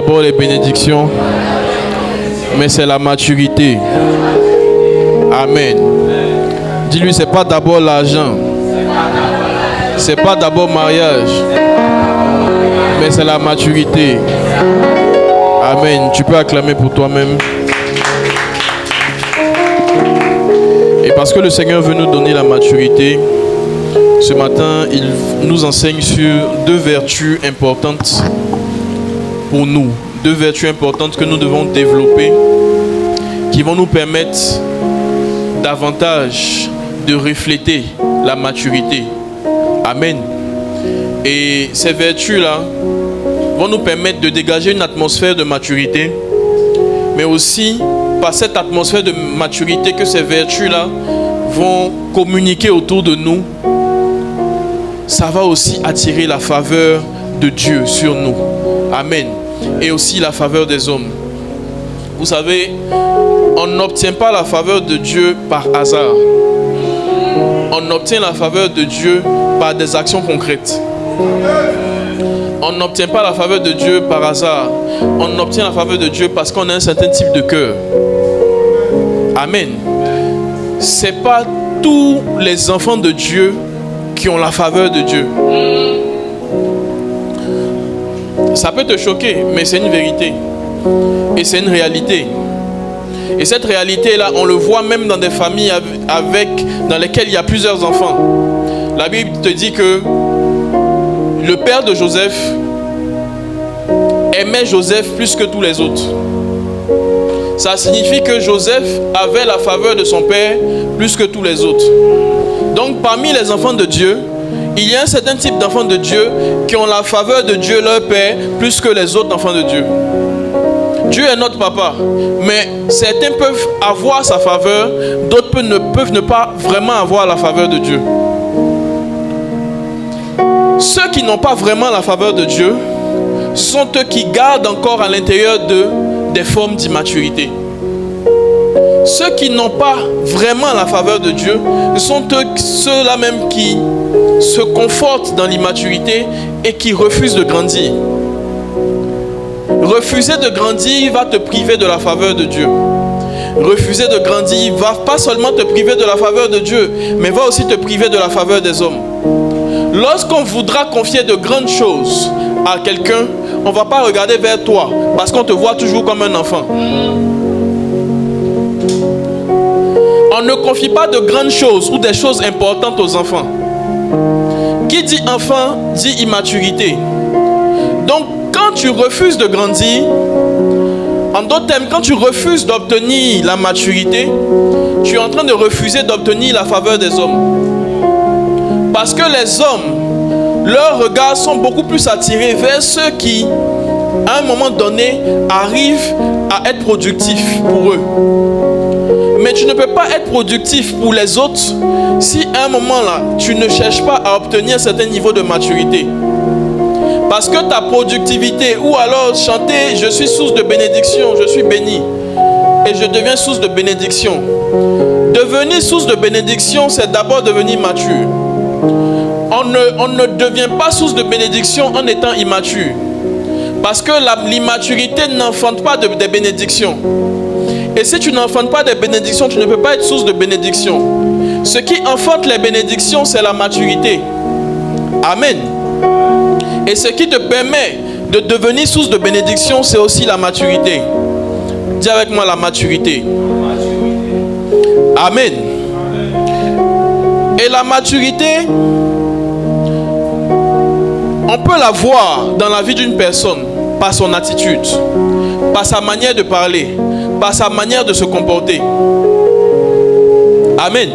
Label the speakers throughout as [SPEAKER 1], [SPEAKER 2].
[SPEAKER 1] D'abord les bénédictions, mais c'est la maturité. Amen. Dis-lui, c'est pas d'abord l'argent, c'est pas d'abord mariage, mais c'est la maturité. Amen. Tu peux acclamer pour toi-même. Et parce que le Seigneur veut nous donner la maturité, ce matin, il nous enseigne sur deux vertus importantes pour nous. Deux vertus importantes que nous devons développer, qui vont nous permettre davantage de refléter la maturité. Amen. Et ces vertus-là vont nous permettre de dégager une atmosphère de maturité, mais aussi par cette atmosphère de maturité que ces vertus-là vont communiquer autour de nous, ça va aussi attirer la faveur de Dieu sur nous. Amen. Et aussi la faveur des hommes. Vous savez, on n'obtient pas la faveur de Dieu par hasard. On obtient la faveur de Dieu par des actions concrètes. On n'obtient pas la faveur de Dieu par hasard. On obtient la faveur de Dieu parce qu'on a un certain type de cœur. Amen. C'est pas tous les enfants de Dieu qui ont la faveur de Dieu. Ça peut te choquer, mais c'est une vérité. Et c'est une réalité. Et cette réalité-là, on le voit même dans des familles dans lesquelles il y a plusieurs enfants. La Bible te dit que le père de Joseph aimait Joseph plus que tous les autres. Ça signifie que Joseph avait la faveur de son père plus que tous les autres. Donc parmi les enfants de Dieu, il y a un certain type d'enfants de Dieu qui ont la faveur de Dieu, leur père, plus que les autres enfants de Dieu. Dieu est notre papa, mais certains peuvent avoir sa faveur, d'autres peuvent ne pas vraiment avoir la faveur de Dieu. Ceux qui n'ont pas vraiment la faveur de Dieu sont eux qui gardent encore à l'intérieur d'eux des formes d'immaturité. Ceux qui n'ont pas vraiment la faveur de Dieu sont ceux-là même qui se confortent dans l'immaturité et qui refusent de grandir. Refuser de grandir va te priver de la faveur de Dieu. Refuser de grandir va pas seulement te priver de la faveur de Dieu, mais va aussi te priver de la faveur des hommes. Lorsqu'on voudra confier de grandes choses à quelqu'un, on ne va pas regarder vers toi parce qu'on te voit toujours comme un enfant. On ne confie pas de grandes choses ou des choses importantes aux enfants. Qui dit enfant dit immaturité. Donc quand tu refuses de grandir, en d'autres termes, quand tu refuses d'obtenir la maturité, tu es en train de refuser d'obtenir la faveur des hommes. Parce que les hommes, leurs regards sont beaucoup plus attirés vers ceux qui, à un moment donné, arrivent à être productifs pour eux. Mais tu ne peux pas être productif pour les autres si à un moment là, tu ne cherches pas à obtenir un certain niveau de maturité. Parce que ta productivité, ou alors chanter « Je suis source de bénédiction, je suis béni » et je deviens source de bénédiction. Devenir source de bénédiction, c'est d'abord devenir mature. On ne devient pas source de bénédiction en étant immature. Parce que l'immaturité n'enfante pas des bénédictions. Et si tu n'enfantes pas des bénédictions, tu ne peux pas être source de bénédiction. Ce qui enfante les bénédictions, c'est la maturité. Amen. Et ce qui te permet de devenir source de bénédiction, c'est aussi la maturité. Dis avec moi la maturité. Amen. Et la maturité, on peut la voir dans la vie d'une personne par son attitude, par sa manière de parler, par sa manière de se comporter. Amen.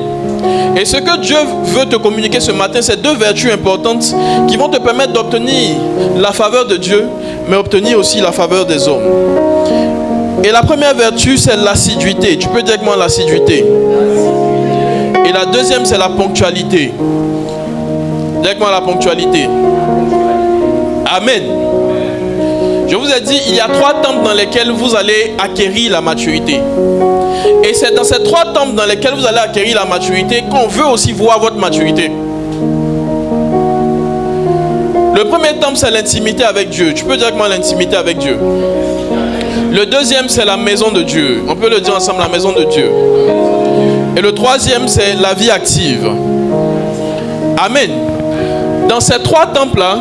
[SPEAKER 1] Et ce que Dieu veut te communiquer ce matin, c'est deux vertus importantes qui vont te permettre d'obtenir la faveur de Dieu, mais obtenir aussi la faveur des hommes. Et la première vertu, c'est l'assiduité. Tu peux dire avec moi l'assiduité. Et la deuxième, c'est la ponctualité. Dis avec moi la ponctualité. Amen. Je vous ai dit, il y a 3 tempes dans lesquels vous allez acquérir la maturité. Et c'est dans ces 3 tempes dans lesquels vous allez acquérir la maturité qu'on veut aussi voir votre maturité. Le premier temple, c'est l'intimité avec Dieu. Tu peux dire avec moi l'intimité avec Dieu. Le deuxième, c'est la maison de Dieu. On peut le dire ensemble, la maison de Dieu. Et le troisième, c'est la vie active. Amen. Dans ces trois temples-là,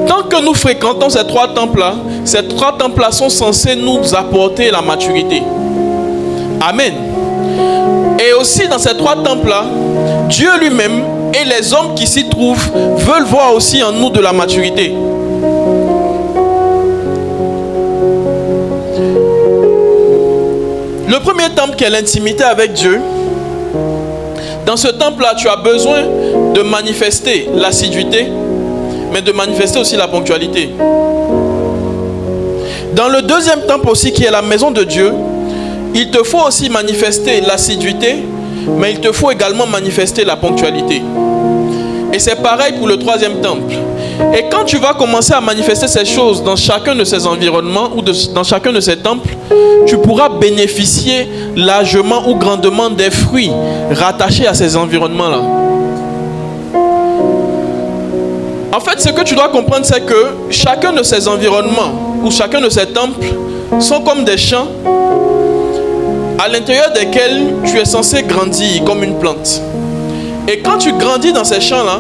[SPEAKER 1] tant que nous fréquentons ces trois temples-là sont censés nous apporter la maturité. Amen. Et aussi dans ces trois temples-là, Dieu lui-même et les hommes qui s'y trouvent veulent voir aussi en nous de la maturité. Le premier temple qui est l'intimité avec Dieu, dans ce temple-là, tu as besoin de manifester l'assiduité, mais de manifester aussi la ponctualité. Dans le deuxième temple aussi, qui est la maison de Dieu, il te faut aussi manifester l'assiduité, mais il te faut également manifester la ponctualité. Et c'est pareil pour le troisième temple. Et quand tu vas commencer à manifester ces choses dans chacun de ces environnements ou dans chacun de ces temples, tu pourras bénéficier largement ou grandement des fruits rattachés à ces environnements-là. En fait, ce que tu dois comprendre, c'est que chacun de ces environnements ou chacun de ces temples sont comme des champs à l'intérieur desquels tu es censé grandir comme une plante. Et quand tu grandis dans ces champs-là,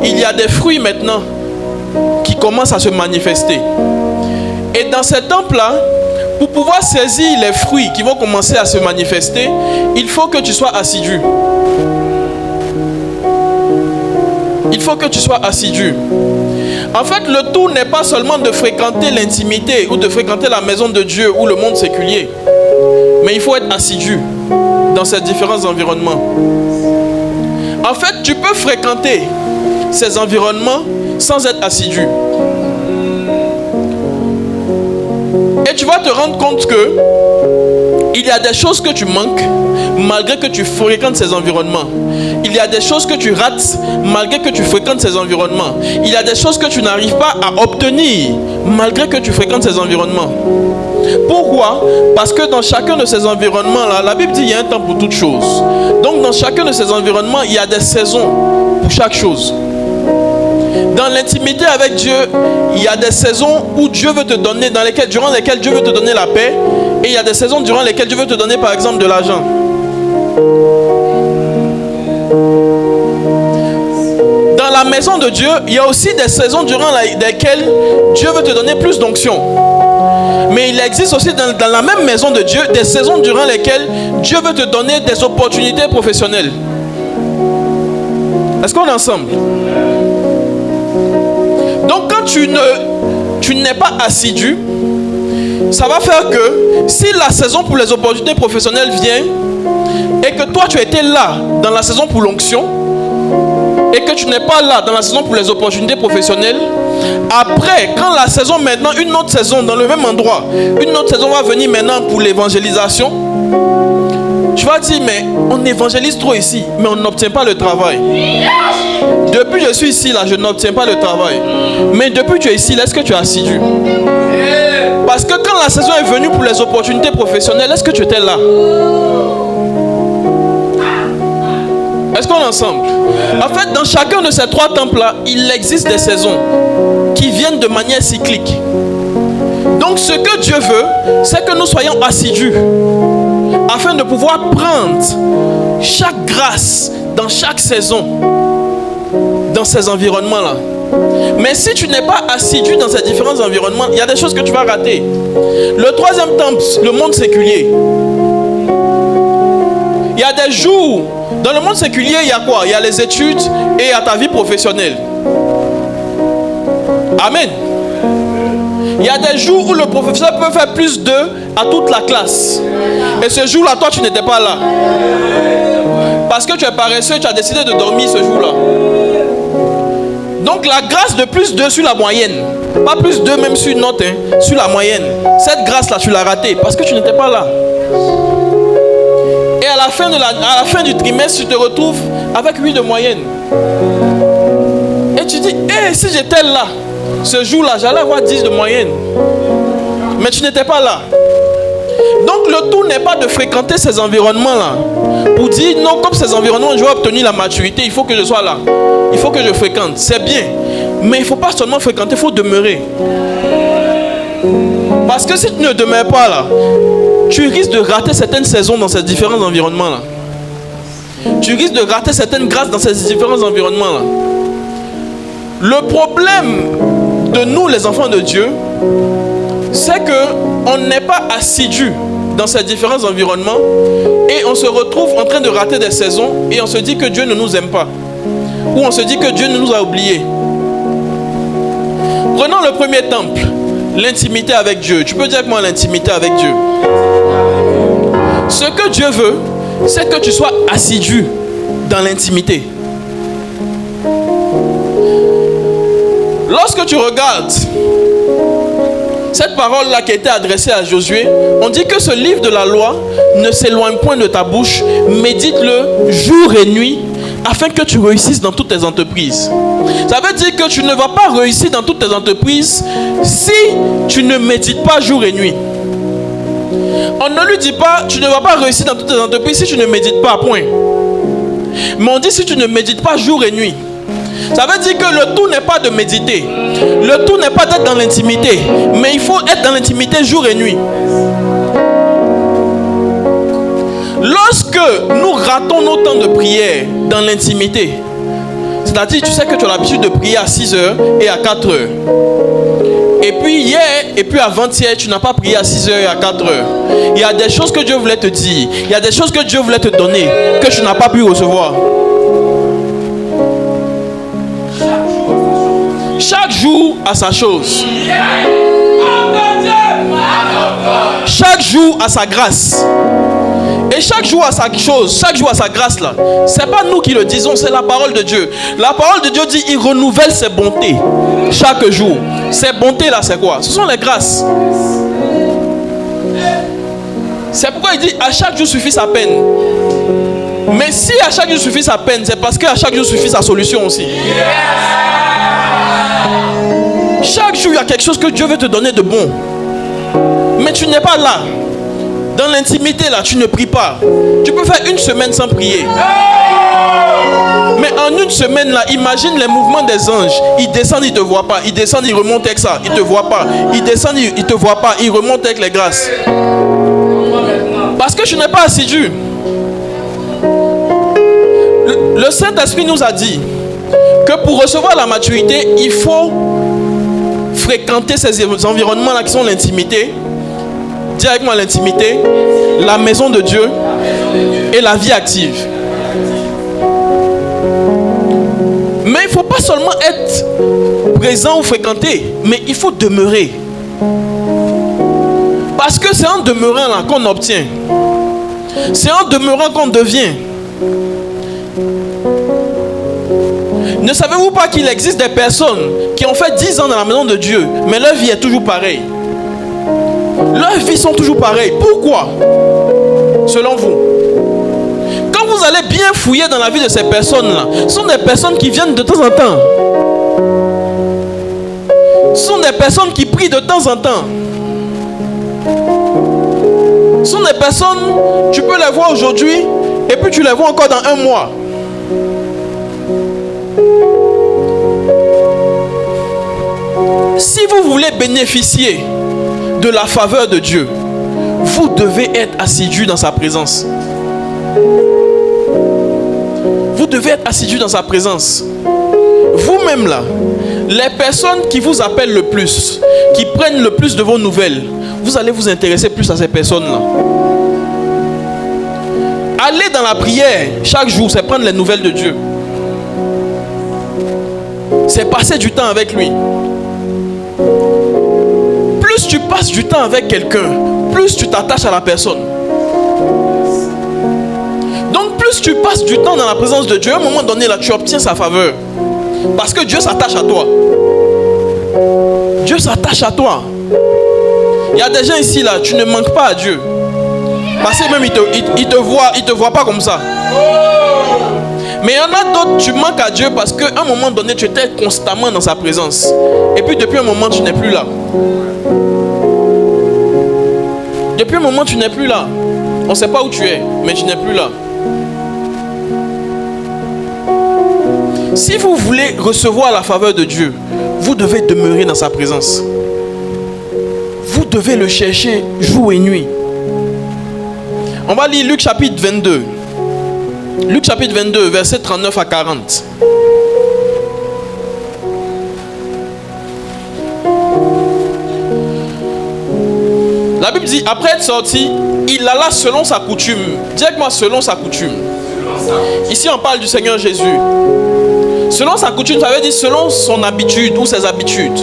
[SPEAKER 1] il y a des fruits maintenant qui commencent à se manifester. Et dans ces temples-là, pour pouvoir saisir les fruits qui vont commencer à se manifester, il faut que tu sois assidu. Il faut que tu sois assidu. En fait, le tout n'est pas seulement de fréquenter l'intimité ou de fréquenter la maison de Dieu ou le monde séculier. Mais il faut être assidu dans ces différents environnements. En fait, tu peux fréquenter ces environnements sans être assidu. Et tu vas te rendre compte que il y a des choses que tu manques malgré que tu fréquentes ces environnements. Il y a des choses que tu rates malgré que tu fréquentes ces environnements. Il y a des choses que tu n'arrives pas à obtenir malgré que tu fréquentes ces environnements. Pourquoi? Parce que dans chacun de ces environnements-là, la Bible dit qu'il y a un temps pour toutes choses. Donc dans chacun de ces environnements, il y a des saisons pour chaque chose. Dans l'intimité avec Dieu, il y a des saisons où Dieu veut te donner, durant lesquelles Dieu veut te donner la paix. Et il y a des saisons durant lesquelles Dieu veut te donner par exemple de l'argent. Dans la maison de Dieu, il y a aussi des saisons durant lesquelles Dieu veut te donner plus d'onction. Mais il existe aussi dans la même maison de Dieu des saisons durant lesquelles Dieu veut te donner des opportunités professionnelles. Est-ce qu'on est ensemble? Donc quand tu n'es pas assidu, ça va faire que si la saison pour les opportunités professionnelles vient et que toi tu étais là dans la saison pour l'onction et que tu n'es pas là dans la saison pour les opportunités professionnelles, après, quand la saison maintenant, une autre saison dans le même endroit, une autre saison va venir maintenant pour l'évangélisation, tu vas dire, mais on évangélise trop ici, mais on n'obtient pas le travail. Depuis que je suis ici, là, je n'obtiens pas le travail. Mais depuis que tu es ici, là, est-ce que tu es assidu? Parce que quand la saison est venue pour les opportunités professionnelles, est-ce que tu étais là? Est-ce qu'on est ensemble? En fait, dans chacun de ces trois temples-là, il existe des saisons qui viennent de manière cyclique. Donc ce que Dieu veut, c'est que nous soyons assidus afin de pouvoir prendre chaque grâce dans chaque saison, dans ces environnements-là. Mais si tu n'es pas assidu dans ces différents environnements, il y a des choses que tu vas rater. Le troisième temple, le monde séculier. Il y a des jours, dans le monde séculier, il y a quoi? Il y a les études et il y a ta vie professionnelle. Amen. Il y a des jours où le professeur peut faire plus d'eux à toute la classe. Et ce jour-là, toi, tu n'étais pas là. Parce que tu es paresseux, tu as décidé de dormir ce jour-là. Donc la grâce de plus 2 sur la moyenne, pas plus 2 même sur une note, sur la moyenne, cette grâce-là, tu l'as ratée parce que tu n'étais pas là. Et à la fin du trimestre, tu te retrouves avec 8 de moyenne. Et tu dis, si j'étais là, ce jour-là, j'allais avoir 10 de moyenne. Mais tu n'étais pas là. Donc le tout n'est pas de fréquenter ces environnements-là pour dire non, comme ces environnements, je vais obtenir la maturité, il faut que je sois là. Il faut que je fréquente. C'est bien. Mais il ne faut pas seulement fréquenter, il faut demeurer. Parce que si tu ne demeures pas là, tu risques de rater certaines saisons dans ces différents environnements-là. Tu risques de rater certaines grâces dans ces différents environnements-là. Le problème de nous, les enfants de Dieu, c'est qu'on n'est pas assidus dans ces différents environnements et on se retrouve en train de rater des saisons et on se dit que Dieu ne nous aime pas. Ou on se dit que Dieu nous a oubliés. Prenons le premier temple, l'intimité avec Dieu. Tu peux dire avec moi l'intimité avec Dieu. Ce que Dieu veut, c'est que tu sois assidu dans l'intimité. Lorsque tu regardes cette parole-là qui a été adressée à Josué, on dit que ce livre de la loi ne s'éloigne point de ta bouche, médite-le jour et nuit, afin que tu réussisses dans toutes tes entreprises. Ça veut dire que tu ne vas pas réussir dans toutes tes entreprises si tu ne médites pas jour et nuit. On ne lui dit pas, tu ne vas pas réussir dans toutes tes entreprises si tu ne médites pas, point. Mais on dit si tu ne médites pas jour et nuit. Ça veut dire que le tout n'est pas de méditer. Le tout n'est pas d'être dans l'intimité. Mais il faut être dans l'intimité jour et nuit. Lorsque nous ratons nos temps de prière dans l'intimité, c'est-à-dire tu sais que tu as l'habitude de prier à 6 heures et à 4 heures. Et puis hier et puis avant-hier, tu n'as pas prié à 6 heures et à 4 heures. Il y a des choses que Dieu voulait te dire. Il y a des choses que Dieu voulait te donner que tu n'as pas pu recevoir. Chaque jour a sa chose. Chaque jour a sa grâce. Et chaque jour a sa chose, chaque jour a sa grâce là. C'est pas nous qui le disons, c'est la parole de Dieu. La parole de Dieu dit, il renouvelle ses bontés chaque jour. Ces bontés là, c'est quoi? Ce sont les grâces. C'est pourquoi il dit, à chaque jour suffit sa peine. Mais si à chaque jour suffit sa peine, c'est parce qu'à chaque jour suffit sa solution aussi. Chaque jour, il y a quelque chose que Dieu veut te donner de bon. Mais tu n'es pas là. Dans l'intimité, là, tu ne pries pas. Tu peux faire une semaine sans prier. Mais en une semaine, là, imagine les mouvements des anges. Ils descendent, ils ne te voient pas. Ils descendent, ils remontent avec ça. Ils ne te voient pas. Ils descendent, ils ne te voient pas. Ils remontent avec les grâces. Parce que je n'ai pas assidu. Le Saint-Esprit nous a dit que pour recevoir la maturité, il faut fréquenter ces environnements-là qui sont l'intimité. Dis avec moi l'intimité, la maison de Dieu et la vie active. Mais il ne faut pas seulement être présent ou fréquenter, mais il faut demeurer. Parce que c'est en demeurant là qu'on obtient. C'est en demeurant qu'on devient. Ne savez-vous pas qu'il existe des personnes qui ont fait 10 ans dans la maison de Dieu, mais leur vie est toujours pareille? Leurs vies sont toujours pareilles. Pourquoi? Selon vous. Quand vous allez bien fouiller dans la vie de ces personnes-là, ce sont des personnes qui viennent de temps en temps. Ce sont des personnes qui prient de temps en temps. Ce sont des personnes, tu peux les voir aujourd'hui, et puis tu les vois encore dans un mois. Si vous voulez bénéficier de la faveur de Dieu, vous devez être assidu dans sa présence. Vous devez être assidu dans sa présence. Vous-même là, les personnes qui vous appellent le plus, qui prennent le plus de vos nouvelles, vous allez vous intéresser plus à ces personnes-là. Aller dans la prière chaque jour, c'est prendre les nouvelles de Dieu. C'est passer du temps avec lui. Plus tu passes du temps avec quelqu'un, plus tu t'attaches à la personne. Donc plus tu passes du temps dans la présence de Dieu, à un moment donné là, tu obtiens sa faveur. Parce que Dieu s'attache à toi. Dieu s'attache à toi. Il y a des gens ici là, tu ne manques pas à Dieu. Parce que même il te voit pas comme ça. Mais il y en a d'autres, tu manques à Dieu parce qu'à un moment donné, tu étais constamment dans sa présence. Et puis depuis un moment, tu n'es plus là. Depuis un moment, tu n'es plus là. On ne sait pas où tu es, mais tu n'es plus là. Si vous voulez recevoir la faveur de Dieu, vous devez demeurer dans sa présence. Vous devez le chercher jour et nuit. On va lire Luc chapitre 22. Luc chapitre 22, versets 39 à 40. La Bible dit, après être sorti, il alla selon sa coutume. Dis avec moi, selon sa coutume. Ici, on parle du Seigneur Jésus. Selon sa coutume, ça veut dire selon son habitude ou ses habitudes.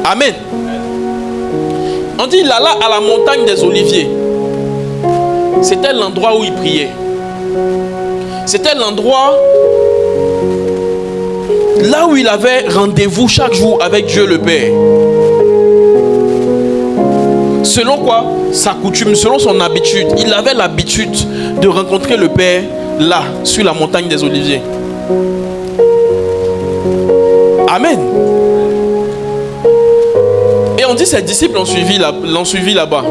[SPEAKER 1] Amen. On dit, il alla à la montagne des Oliviers. C'était l'endroit où il priait. C'était l'endroit là où il avait rendez-vous chaque jour avec Dieu le Père. Selon quoi? Sa coutume, selon son habitude. Il avait l'habitude de rencontrer le Père là, sur la montagne des Oliviers. Amen. Et on dit ses disciples l'ont suivi là-bas.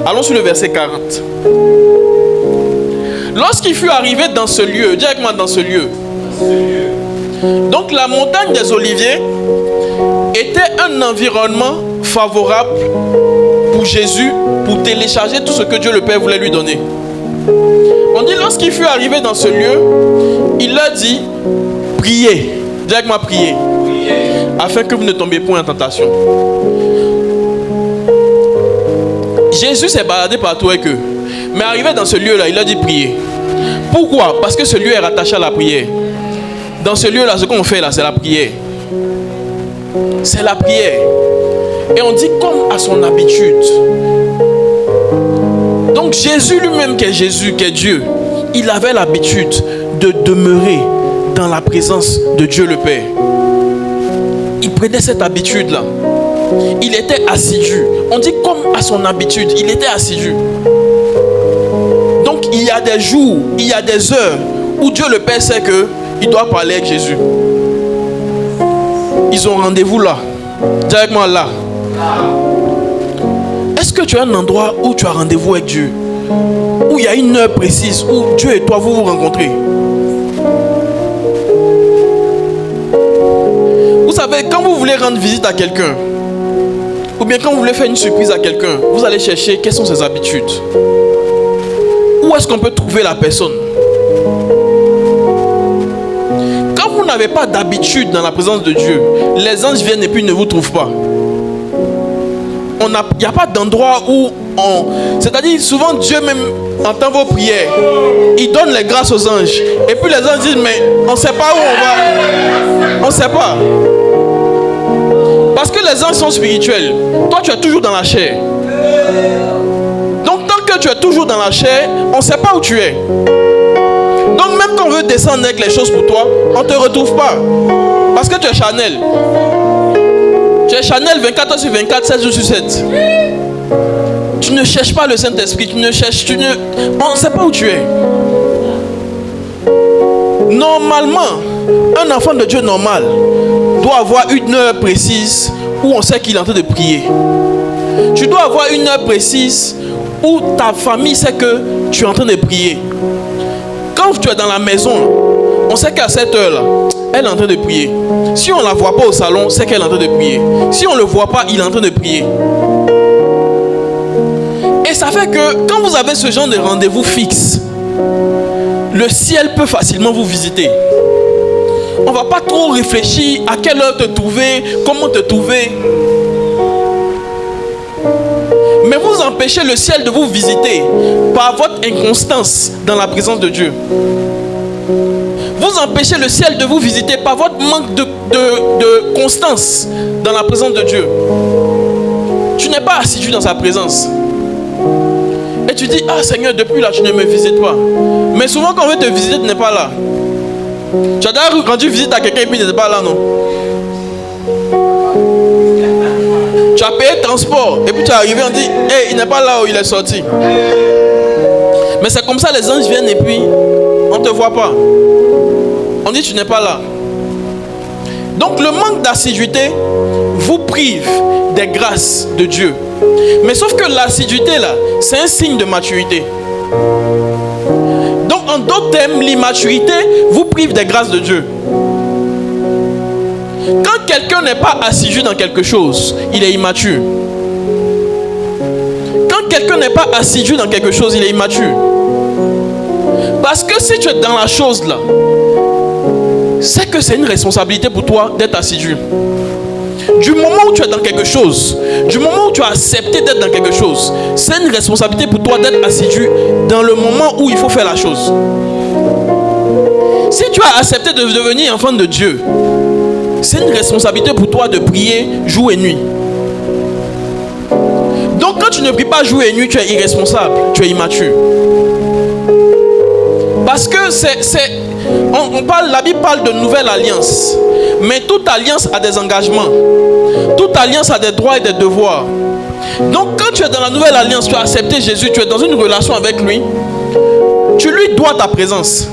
[SPEAKER 1] Allons sur le verset 40. Lorsqu'il fut arrivé dans ce lieu, dis avec moi dans ce lieu. Donc la montagne des Oliviers était un environnement favorable pour Jésus, pour télécharger tout ce que Dieu le Père voulait lui donner. On dit lorsqu'il fut arrivé dans ce lieu, il leur dit, priez. Dis avec moi, priez. Afin que vous ne tombiez point en tentation. Jésus s'est baladé partout avec eux. Mais arrivé dans ce lieu-là, il a dit prier. Pourquoi? Parce que ce lieu est rattaché à la prière. Dans ce lieu-là, ce qu'on fait là, c'est la prière. C'est la prière. Et on dit comme à son habitude. Donc Jésus lui-même, qui est Jésus, qui est Dieu, il avait l'habitude de demeurer dans la présence de Dieu le Père. Il prenait cette habitude-là. Il était assidu. On dit comme à son habitude, il était assidu. Donc il y a des jours, il y a des heures où Dieu le Père sait qu'il doit parler avec Jésus. Ils ont rendez-vous là. Dis avec moi là. Est-ce que tu as un endroit où tu as rendez-vous avec Dieu? Où il y a une heure précise où Dieu et toi vous vous rencontrez? Vous savez, quand vous voulez rendre visite à quelqu'un, ou bien quand vous voulez faire une surprise à quelqu'un, vous allez chercher quelles sont ses habitudes. Où est-ce qu'on peut trouver la personne? Quand vous n'avez pas d'habitude dans la présence de Dieu, les anges viennent et puis ne vous trouvent pas. Il n'y a pas d'endroit où c'est-à-dire souvent Dieu même entend vos prières. Il donne les grâces aux anges. Et puis les anges disent mais on ne sait pas où on va. On ne sait pas. Parce que les anges sont spirituels. Toi tu es toujours dans la chair. Donc tant que tu es toujours dans la chair, on ne sait pas où tu es. Donc même quand on veut descendre avec les choses pour toi, on ne te retrouve pas. Parce que tu es charnel. Tu es charnel 24 heures sur 24, 7 jours sur 7. Tu ne cherches pas le Saint-Esprit. On ne sait pas où tu es. Normalement, un enfant de Dieu normal doit avoir une heure précise où on sait qu'il est en train de prier. Tu dois avoir une heure précise où ta famille sait que tu es en train de prier. Quand tu es dans la maison, on sait qu'à cette heure-là, elle est en train de prier. Si on ne la voit pas au salon, c'est qu'elle est en train de prier. Si on ne le voit pas, il est en train de prier. Et ça fait que quand vous avez ce genre de rendez-vous fixe, le ciel peut facilement vous visiter. On ne va pas trop réfléchir à quelle heure te trouver, comment te trouver. Mais vous empêchez le ciel de vous visiter par votre inconstance dans la présence de Dieu. Vous empêchez le ciel de vous visiter par votre manque de constance dans la présence de Dieu. Tu n'es pas assidu dans sa présence. Et tu dis, ah Seigneur, depuis là, tu ne me visites pas. Mais souvent, quand on veut te visiter, tu n'es pas là. Tu as d'ailleurs rendu visite à quelqu'un et puis tu n'es pas là, non? Tu as payé transport et puis tu es arrivé, on dit, hey, il n'est pas là où il est sorti. Mais c'est comme ça, les anges viennent et puis on ne te voit pas. On dit, tu n'es pas là. Donc, le manque d'assiduité vous prive des grâces de Dieu. Mais sauf que l'assiduité là, c'est un signe de maturité. Donc en d'autres termes, l'immaturité vous prive des grâces de Dieu. Quand quelqu'un n'est pas assidu dans quelque chose, il est immature. Quand quelqu'un n'est pas assidu dans quelque chose, il est immature. Parce que si tu es dans la chose là, c'est que c'est une responsabilité pour toi d'être assidu. Du moment où tu es dans quelque chose, du moment où tu as accepté d'être dans quelque chose, c'est une responsabilité pour toi d'être assidu dans le moment où il faut faire la chose. Si tu as accepté de devenir enfant de Dieu, c'est une responsabilité pour toi de prier jour et nuit. Donc quand tu ne pries pas jour et nuit, tu es irresponsable, tu es immature. Parce que la Bible parle de nouvelle alliance. Mais toute alliance a des engagements. Toute alliance a des droits et des devoirs. Donc quand tu es dans la nouvelle alliance, tu as accepté Jésus, tu es dans une relation avec lui, tu lui dois ta présence.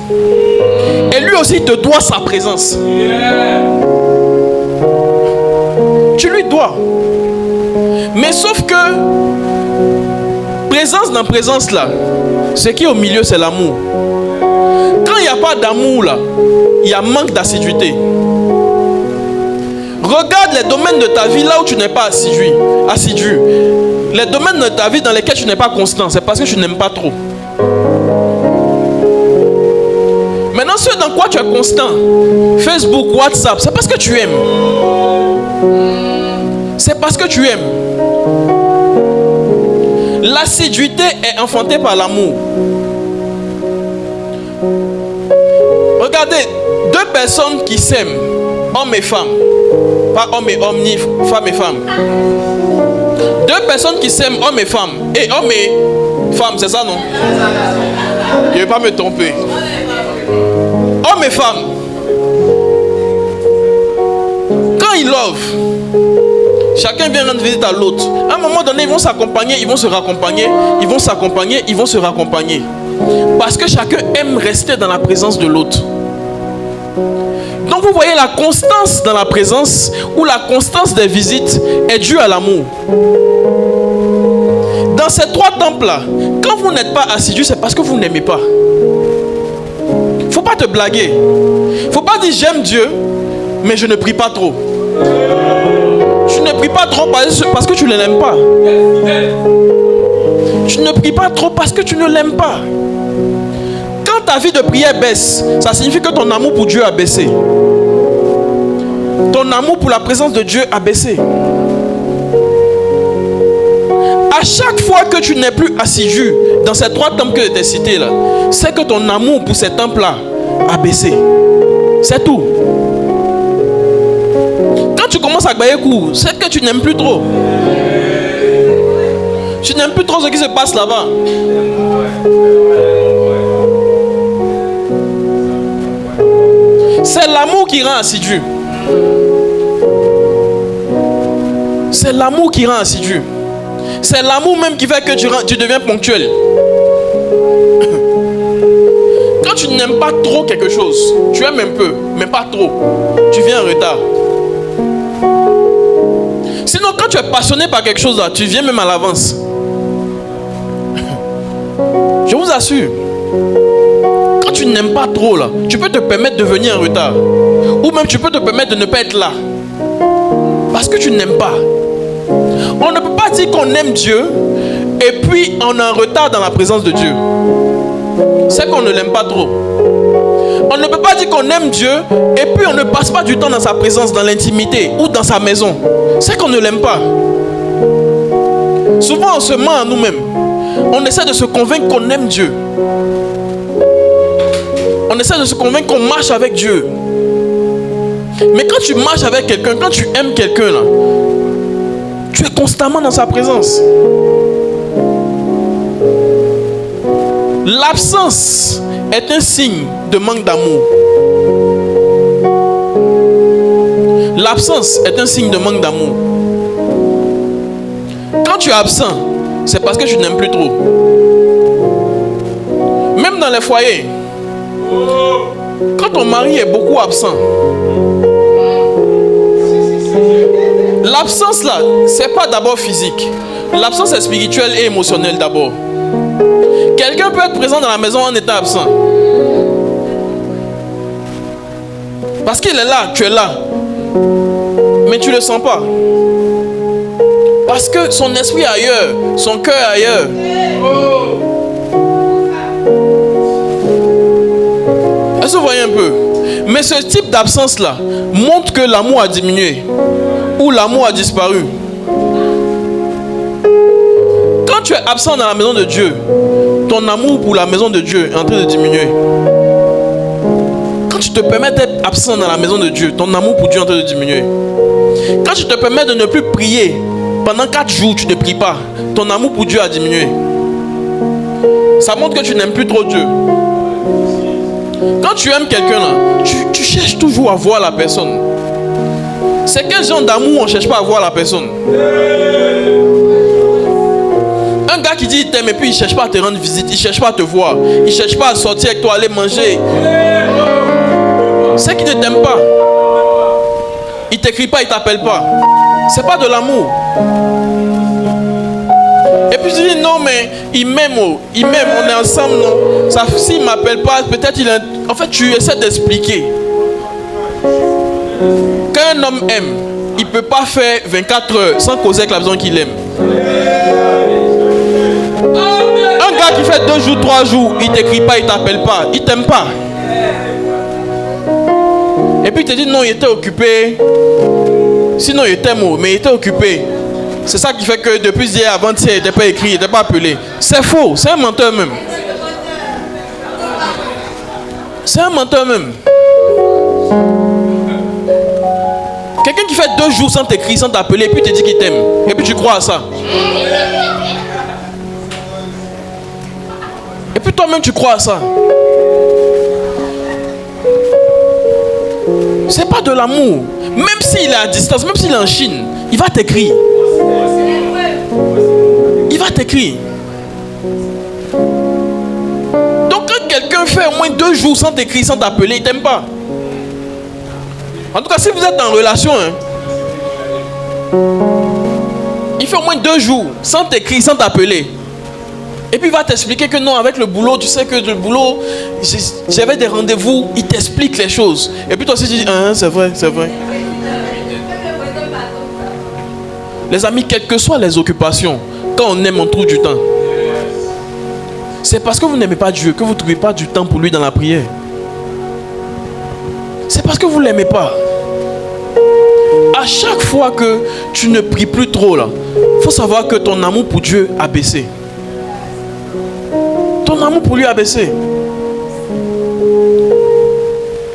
[SPEAKER 1] Et lui aussi te doit sa présence. Tu lui dois. Mais sauf que présence dans présence là, ce qui est au milieu c'est l'amour. Quand il n'y a pas d'amour là, il y a manque d'assiduité. Regarde les domaines de ta vie là où tu n'es pas assidu. Les domaines de ta vie dans lesquels tu n'es pas constant, c'est parce que tu n'aimes pas trop. Maintenant, ce dans quoi tu es constant, Facebook, WhatsApp, c'est parce que tu aimes. C'est parce que tu aimes. L'assiduité est enfantée par l'amour. Regardez, deux personnes qui s'aiment, homme et femme, pas homme et homme, ni femme et femme. Deux personnes qui s'aiment, homme et femme, et homme et femme, c'est ça non? Je ne vais pas me tromper. Homme et femme, quand ils lovent, chacun vient rendre visite à l'autre. À un moment donné, ils vont s'accompagner, ils vont se raccompagner, ils vont s'accompagner, ils vont se raccompagner. Parce que chacun aime rester dans la présence de l'autre. Donc vous voyez, la constance dans la présence ou la constance des visites est due à l'amour. Dans ces trois temples-là, quand vous n'êtes pas assidu, c'est parce que vous n'aimez pas. Faut pas te blaguer. Faut pas dire j'aime Dieu, mais je ne prie pas trop. Tu ne pries pas trop parce que tu ne l'aimes pas. Tu ne pries pas trop parce que tu ne l'aimes pas. Quand ta vie de prière baisse, ça signifie que ton amour pour Dieu a baissé. Ton amour pour la présence de Dieu a baissé. À chaque fois que tu n'es plus assidu dans ces trois temples que je t'ai cités là, c'est que ton amour pour ces temples-là a baissé. C'est tout. Quand tu commences à bailler court, c'est que tu n'aimes plus trop. Tu n'aimes plus trop ce qui se passe là-bas. C'est l'amour qui rend assidu. C'est l'amour qui rend assidu. C'est l'amour même qui fait que tu deviens ponctuel. Quand tu n'aimes pas trop quelque chose, tu aimes un peu, mais pas trop, tu viens en retard. Sinon, quand tu es passionné par quelque chose là, tu viens même à l'avance. Je vous assure. Quand tu n'aimes pas trop là, tu peux te permettre de venir en retard. Ou même tu peux te permettre de ne pas être là. Parce que tu n'aimes pas. On ne peut pas dire qu'on aime Dieu et puis on est en retard dans la présence de Dieu. C'est qu'on ne l'aime pas trop. On ne peut pas dire qu'on aime Dieu et puis on ne passe pas du temps dans sa présence, dans l'intimité ou dans sa maison. C'est qu'on ne l'aime pas. Souvent on se ment à nous-mêmes. On essaie de se convaincre qu'on aime Dieu. On essaie de se convaincre qu'on marche avec Dieu. Mais quand tu marches avec quelqu'un, quand tu aimes quelqu'un là, tu es constamment dans sa présence. L'absence est un signe de manque d'amour. L'absence est un signe de manque d'amour. Quand tu es absent, c'est parce que tu n'aimes plus trop. Même dans les foyers, quand ton mari est beaucoup absent, l'absence là, c'est pas d'abord physique. L'absence est spirituelle et émotionnelle d'abord. Quelqu'un peut être présent dans la maison en étant absent. Parce qu'il est là, tu es là. Mais tu ne le sens pas. Parce que son esprit est ailleurs, son cœur est ailleurs. Est-ce que vous voyez un peu? Mais ce type d'absence-là montre que l'amour a diminué ou l'amour a disparu. Quand tu es absent dans la maison de Dieu, ton amour pour la maison de Dieu est en train de diminuer. Quand tu te permets d'être absent dans la maison de Dieu, ton amour pour Dieu est en train de diminuer. Quand tu te permets de ne plus prier, pendant 4 jours tu ne pries pas, ton amour pour Dieu a diminué. Ça montre que tu n'aimes plus trop Dieu. Quand tu aimes quelqu'un là, tu cherches toujours à voir la personne. C'est quel genre d'amour on ne cherche pas à voir la personne? Un gars qui dit il t'aime et puis il ne cherche pas à te rendre visite, il ne cherche pas à te voir, il ne cherche pas à sortir avec toi, aller manger. C'est qu'il ne t'aime pas. Il ne t'écrit pas, il ne t'appelle pas. C'est pas de l'amour. Et puis tu dis non mais il m'aime, on est ensemble, non. Ça, s'il ne m'appelle pas, peut-être il est... En fait tu essaies d'expliquer. Quand un homme aime, il ne peut pas faire 24 heures sans causer avec la personne qu'il aime. Un gars qui fait 2 jours, 3 jours, il ne t'écrit pas, il ne t'appelle pas, il ne t'aime pas. Et puis il te dit non, il était occupé. Sinon il t'aime, mais il était occupé. C'est ça qui fait que depuis hier, avant-hier, il n'était pas écrit, il n'était pas appelé. C'est faux, c'est un menteur même. C'est un menteur même. Quelqu'un qui fait 2 jours sans t'écrire, sans t'appeler, et puis te dit qu'il t'aime. Et puis tu crois à ça. Et puis toi-même tu crois à ça. C'est pas de l'amour. Même s'il est à distance, même s'il est en Chine, il va t'écrire. Il va t'écrire. Donc quand quelqu'un fait au moins 2 jours sans t'écrire, sans t'appeler, il t'aime pas. En tout cas, si vous êtes en relation, il fait au moins 2 jours sans t'écrire, sans t'appeler. Et puis il va t'expliquer que non, avec le boulot, tu sais que le boulot, j'avais des rendez-vous, il t'explique les choses. Et puis toi aussi tu dis, c'est vrai, c'est vrai. Les amis, quelles que soient les occupations, quand on aime, on trouve du temps. C'est parce que vous n'aimez pas Dieu que vous ne trouvez pas du temps pour lui dans la prière. C'est parce que vous ne l'aimez pas. À chaque fois que tu ne pries plus trop, là, il faut savoir que ton amour pour Dieu a baissé. Ton amour pour lui a baissé.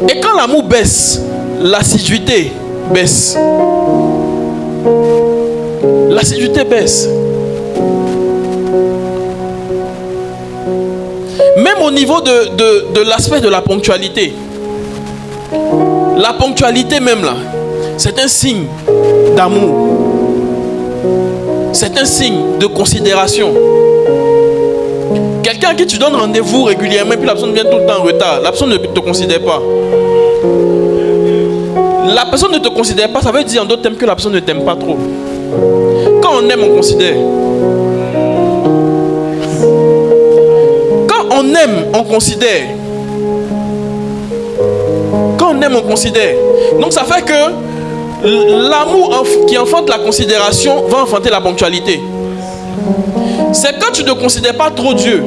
[SPEAKER 1] Et quand l'amour baisse, l'assiduité baisse. L'assiduité baisse. Même au niveau de l'aspect de la ponctualité. La ponctualité même là, c'est un signe d'amour. C'est un signe de considération. Quelqu'un à qui tu donnes rendez-vous régulièrement et puis la personne vient tout le temps en retard, la personne ne te considère pas. La personne ne te considère pas, ça veut dire en d'autres termes que la personne ne t'aime pas trop. Quand on aime, on considère. Quand on aime, on considère. Quand on aime, on considère. Donc ça fait que l'amour qui enfante la considération va enfanter la ponctualité. C'est quand tu ne considères pas trop Dieu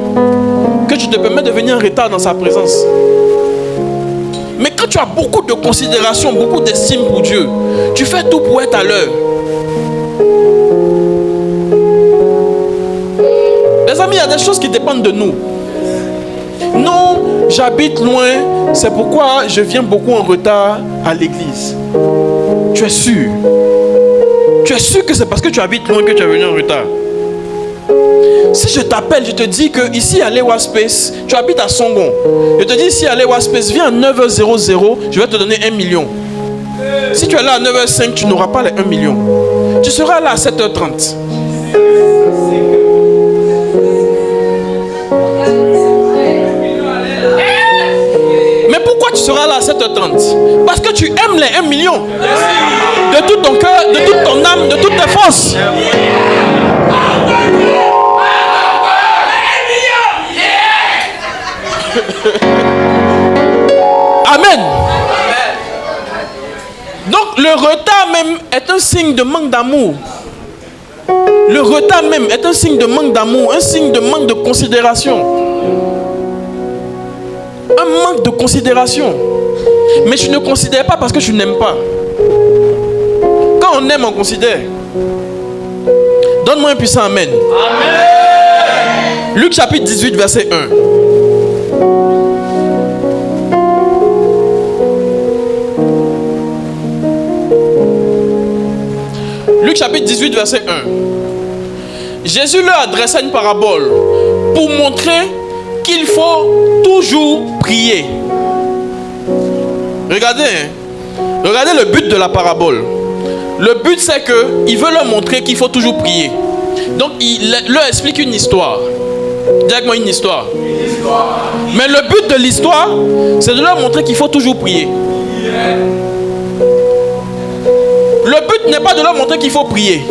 [SPEAKER 1] que tu te permets de venir en retard dans sa présence. Mais quand tu as beaucoup de considération, beaucoup d'estime pour Dieu, tu fais tout pour être à l'heure. Les amis, il y a des choses qui dépendent de nous. Non, j'habite loin, c'est pourquoi je viens beaucoup en retard à l'église. Tu es sûr? Tu es sûr que c'est parce que tu habites loin que tu es venu en retard? Si je t'appelle, je te dis que ici à Lewa Space, tu habites à Songon. Je te dis ici à Lewa Space, viens à 9h00, je vais te donner 1 million. Si tu es là à 9h05, tu n'auras pas les 1 million. Tu seras là à 7h30. Mais pourquoi tu seras là à 7h30? Parce que tu aimes les 1 million. De tout ton cœur, de toute ton âme, de toutes tes forces. Le retard même est un signe de manque d'amour. Le retard même est un signe de manque d'amour, un signe de manque de considération. Un manque de considération. Mais tu ne considères pas parce que tu n'aimes pas. Quand on aime, on considère. Donne-moi un puissant amen. Amen. Luc chapitre 18, verset 1. Luc chapitre 18, verset 1. Jésus leur adressa une parabole pour montrer qu'il faut toujours prier. Regardez, regardez le but de la parabole. Le but c'est qu'il veut leur montrer qu'il faut toujours prier. Donc il leur explique une histoire. Dis-moi une histoire. Mais le but de l'histoire, c'est de leur montrer qu'il faut toujours prier. Le but n'est pas de leur montrer qu'il faut prier.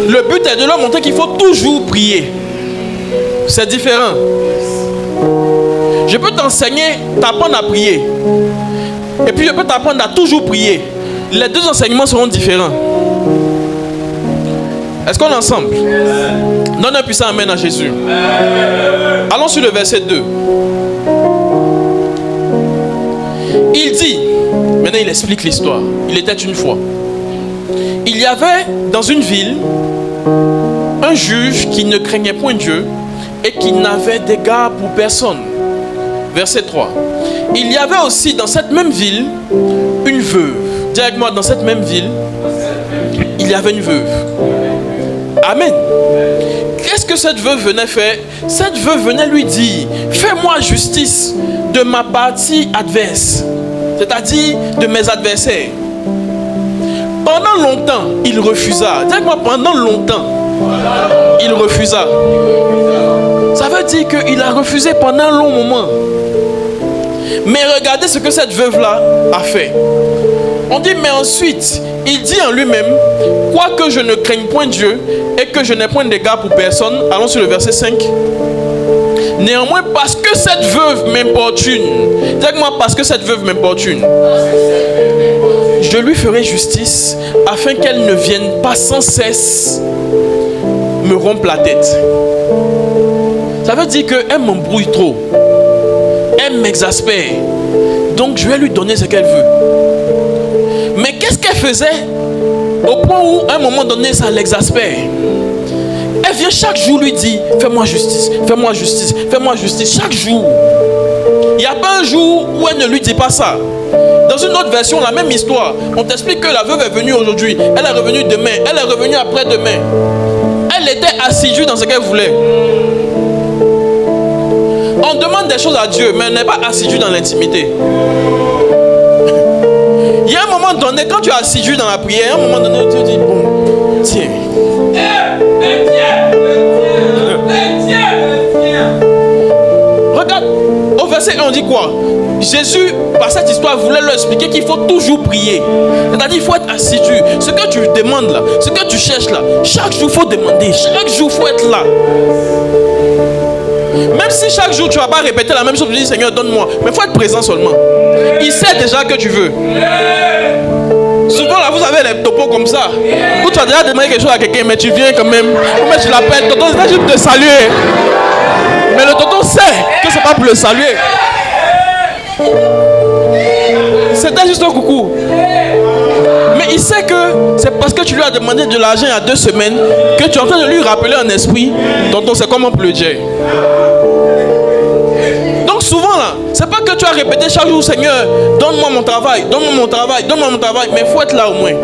[SPEAKER 1] Le but est de leur montrer qu'il faut toujours prier. C'est différent. Je peux t'enseigner, t'apprendre à prier. Et puis je peux t'apprendre à toujours prier. Les deux enseignements seront différents. Est-ce qu'on est ensemble? Donne un puissant amen à Jésus. Allons sur le verset 2. Il dit, maintenant il explique l'histoire. Il était une fois. Il y avait dans une ville un juge qui ne craignait point Dieu et qui n'avait d'égard pour personne. Verset 3. Il y avait aussi dans cette même ville une veuve. Dis avec moi, dans cette même ville, il y avait une veuve. Amen. Qu'est-ce que cette veuve venait faire? Cette veuve venait lui dire, fais-moi justice de ma partie adverse, c'est-à-dire de mes adversaires. Pendant longtemps, il refusa. Dis avec moi, pendant longtemps, il refusa. Ça veut dire qu'il a refusé pendant un long moment. Mais regardez ce que cette veuve-là a fait. On dit, mais ensuite, il dit en lui-même, quoique je ne craigne point Dieu et que je n'ai point d'égard pour personne. Allons sur le verset 5. Néanmoins, parce que cette veuve m'importune, dis-moi, parce que cette veuve m'importune, je lui ferai justice afin qu'elle ne vienne pas sans cesse me rompre la tête. Ça veut dire qu'elle m'embrouille trop. Elle m'exaspère. Donc je vais lui donner ce qu'elle veut. Mais qu'est-ce qu'elle faisait au point où à un moment donné ça l'exaspère? Elle vient chaque jour lui dire, fais-moi justice, fais-moi justice, fais-moi justice, chaque jour. Il n'y a pas un jour où elle ne lui dit pas ça. Dans une autre version, la même histoire, on t'explique que la veuve est venue aujourd'hui, elle est revenue demain, elle est revenue après-demain. Elle était assidue dans ce qu'elle voulait. On demande des choses à Dieu, mais elle n'est pas assidue dans l'intimité. Il y a un moment donné, quand tu es assidu dans la prière, à un moment donné, tu te dis, bon, tiens. Regarde, au verset 1, on dit quoi? Jésus, par cette histoire, voulait leur expliquer qu'il faut toujours prier. C'est-à-dire, il faut être assidu. Ce que tu demandes là, ce que tu cherches là, chaque jour, il faut demander. Chaque jour, il faut être là. Même si chaque jour, tu ne vas pas répéter la même chose, tu dis, Seigneur, donne-moi. Mais il faut être présent seulement. Il sait déjà que tu veux. Souvent, là, vous avez les topos comme ça. Où tu as déjà demandé quelque chose à quelqu'un, mais tu viens quand même. Ou tu l'appelles, tonton, c'est juste pour te saluer. Mais le tonton sait que ce n'est pas pour le saluer. C'était juste un coucou. Mais il sait que c'est parce que tu lui as demandé de l'argent il y a 2 semaines que tu es en train de lui rappeler en esprit, tonton, c'est comme un pleudier. Donc souvent là, c'est pas que tu as répété chaque jour, Seigneur, donne-moi mon travail, donne-moi mon travail, donne-moi mon travail, mais il faut être là au moins.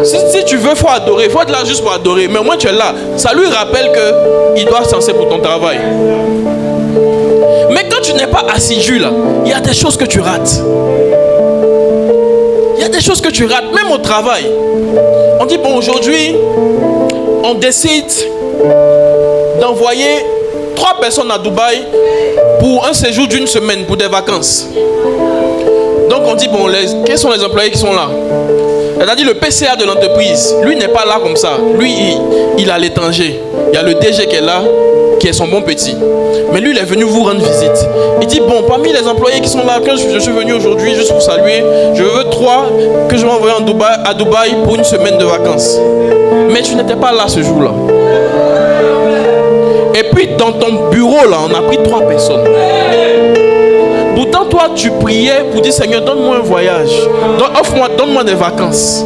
[SPEAKER 1] Si tu veux, il faut adorer, il faut être là juste pour adorer, mais au moins tu es là. Ça lui rappelle qu'il doit s'enseigner pour ton travail. Mais quand tu n'es pas assidu là, il y a des choses que tu rates. Il y a des choses que tu rates, même au travail. On dit, bon, aujourd'hui, on décide d'envoyer 3 personnes à Dubaï pour un séjour d'1 semaine, pour des vacances. Donc on dit, bon, quels sont les employés qui sont là? C'est-à-dire le PCA de l'entreprise, lui n'est pas là comme ça. Lui, il est à l'étranger. Il y a le DG qui est là, qui est son bon petit. Mais lui, il est venu vous rendre visite. Il dit, bon, parmi les employés qui sont là, quand je suis venu aujourd'hui, juste pour saluer, je veux 3 que je vais envoyer à Dubaï pour une semaine de vacances. Mais tu n'étais pas là ce jour-là. Et puis, dans ton bureau, là, on a pris 3 personnes. Pourtant, toi, tu priais pour dire, Seigneur, donne-moi un voyage. Donne-moi des vacances.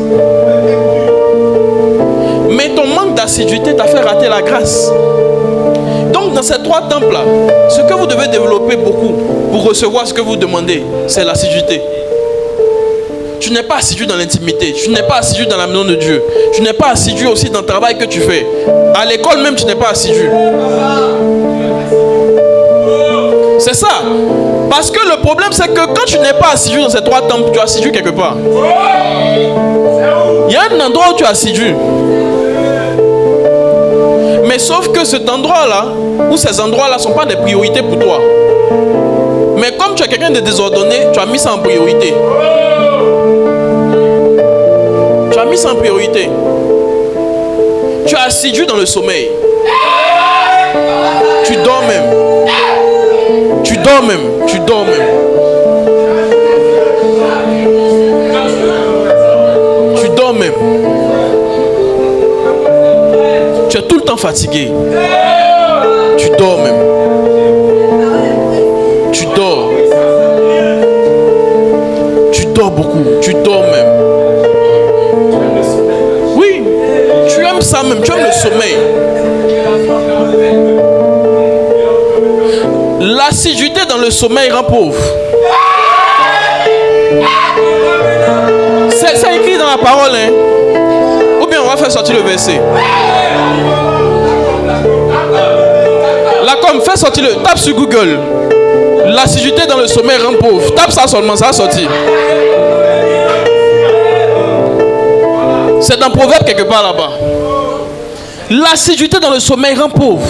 [SPEAKER 1] Mais ton manque d'assiduité t'a fait rater la grâce. Donc, dans ces 3 temples-là, ce que vous devez développer beaucoup pour recevoir ce que vous demandez, c'est l'assiduité. Tu n'es pas assidu dans l'intimité. Tu n'es pas assidu dans la maison de Dieu. Tu n'es pas assidu aussi dans le travail que tu fais. À l'école même, tu n'es pas assidu. C'est ça. Parce que le problème, c'est que quand tu n'es pas assidu dans ces 3 temples, tu es assidu quelque part. Il y a un endroit où tu es assidu. Mais sauf que cet endroit-là, ou ces endroits-là ne sont pas des priorités pour toi. Mais comme tu es quelqu'un de désordonné, tu as mis ça en priorité. Tu as mis ça en priorité. Tu es assidu dans le sommeil. Tu dors même. Tu dors même. Tu dors même. Tu dors même. Tu es tout le temps fatigué. Tu dors même. Tu dors. Tu dors beaucoup. Tu dors même. Oui. Tu aimes ça même. Tu aimes le sommeil. L'assiduité dans le sommeil rend pauvre. C'est écrit dans la parole, hein? Ou bien on va faire sortir le verset. Là, comme fais sortir le. Tape sur Google. L'assiduité dans le sommeil rend pauvre. Tape ça seulement, ça va sortir. C'est dans Proverbe quelque part là-bas. L'assiduité dans le sommeil rend pauvre.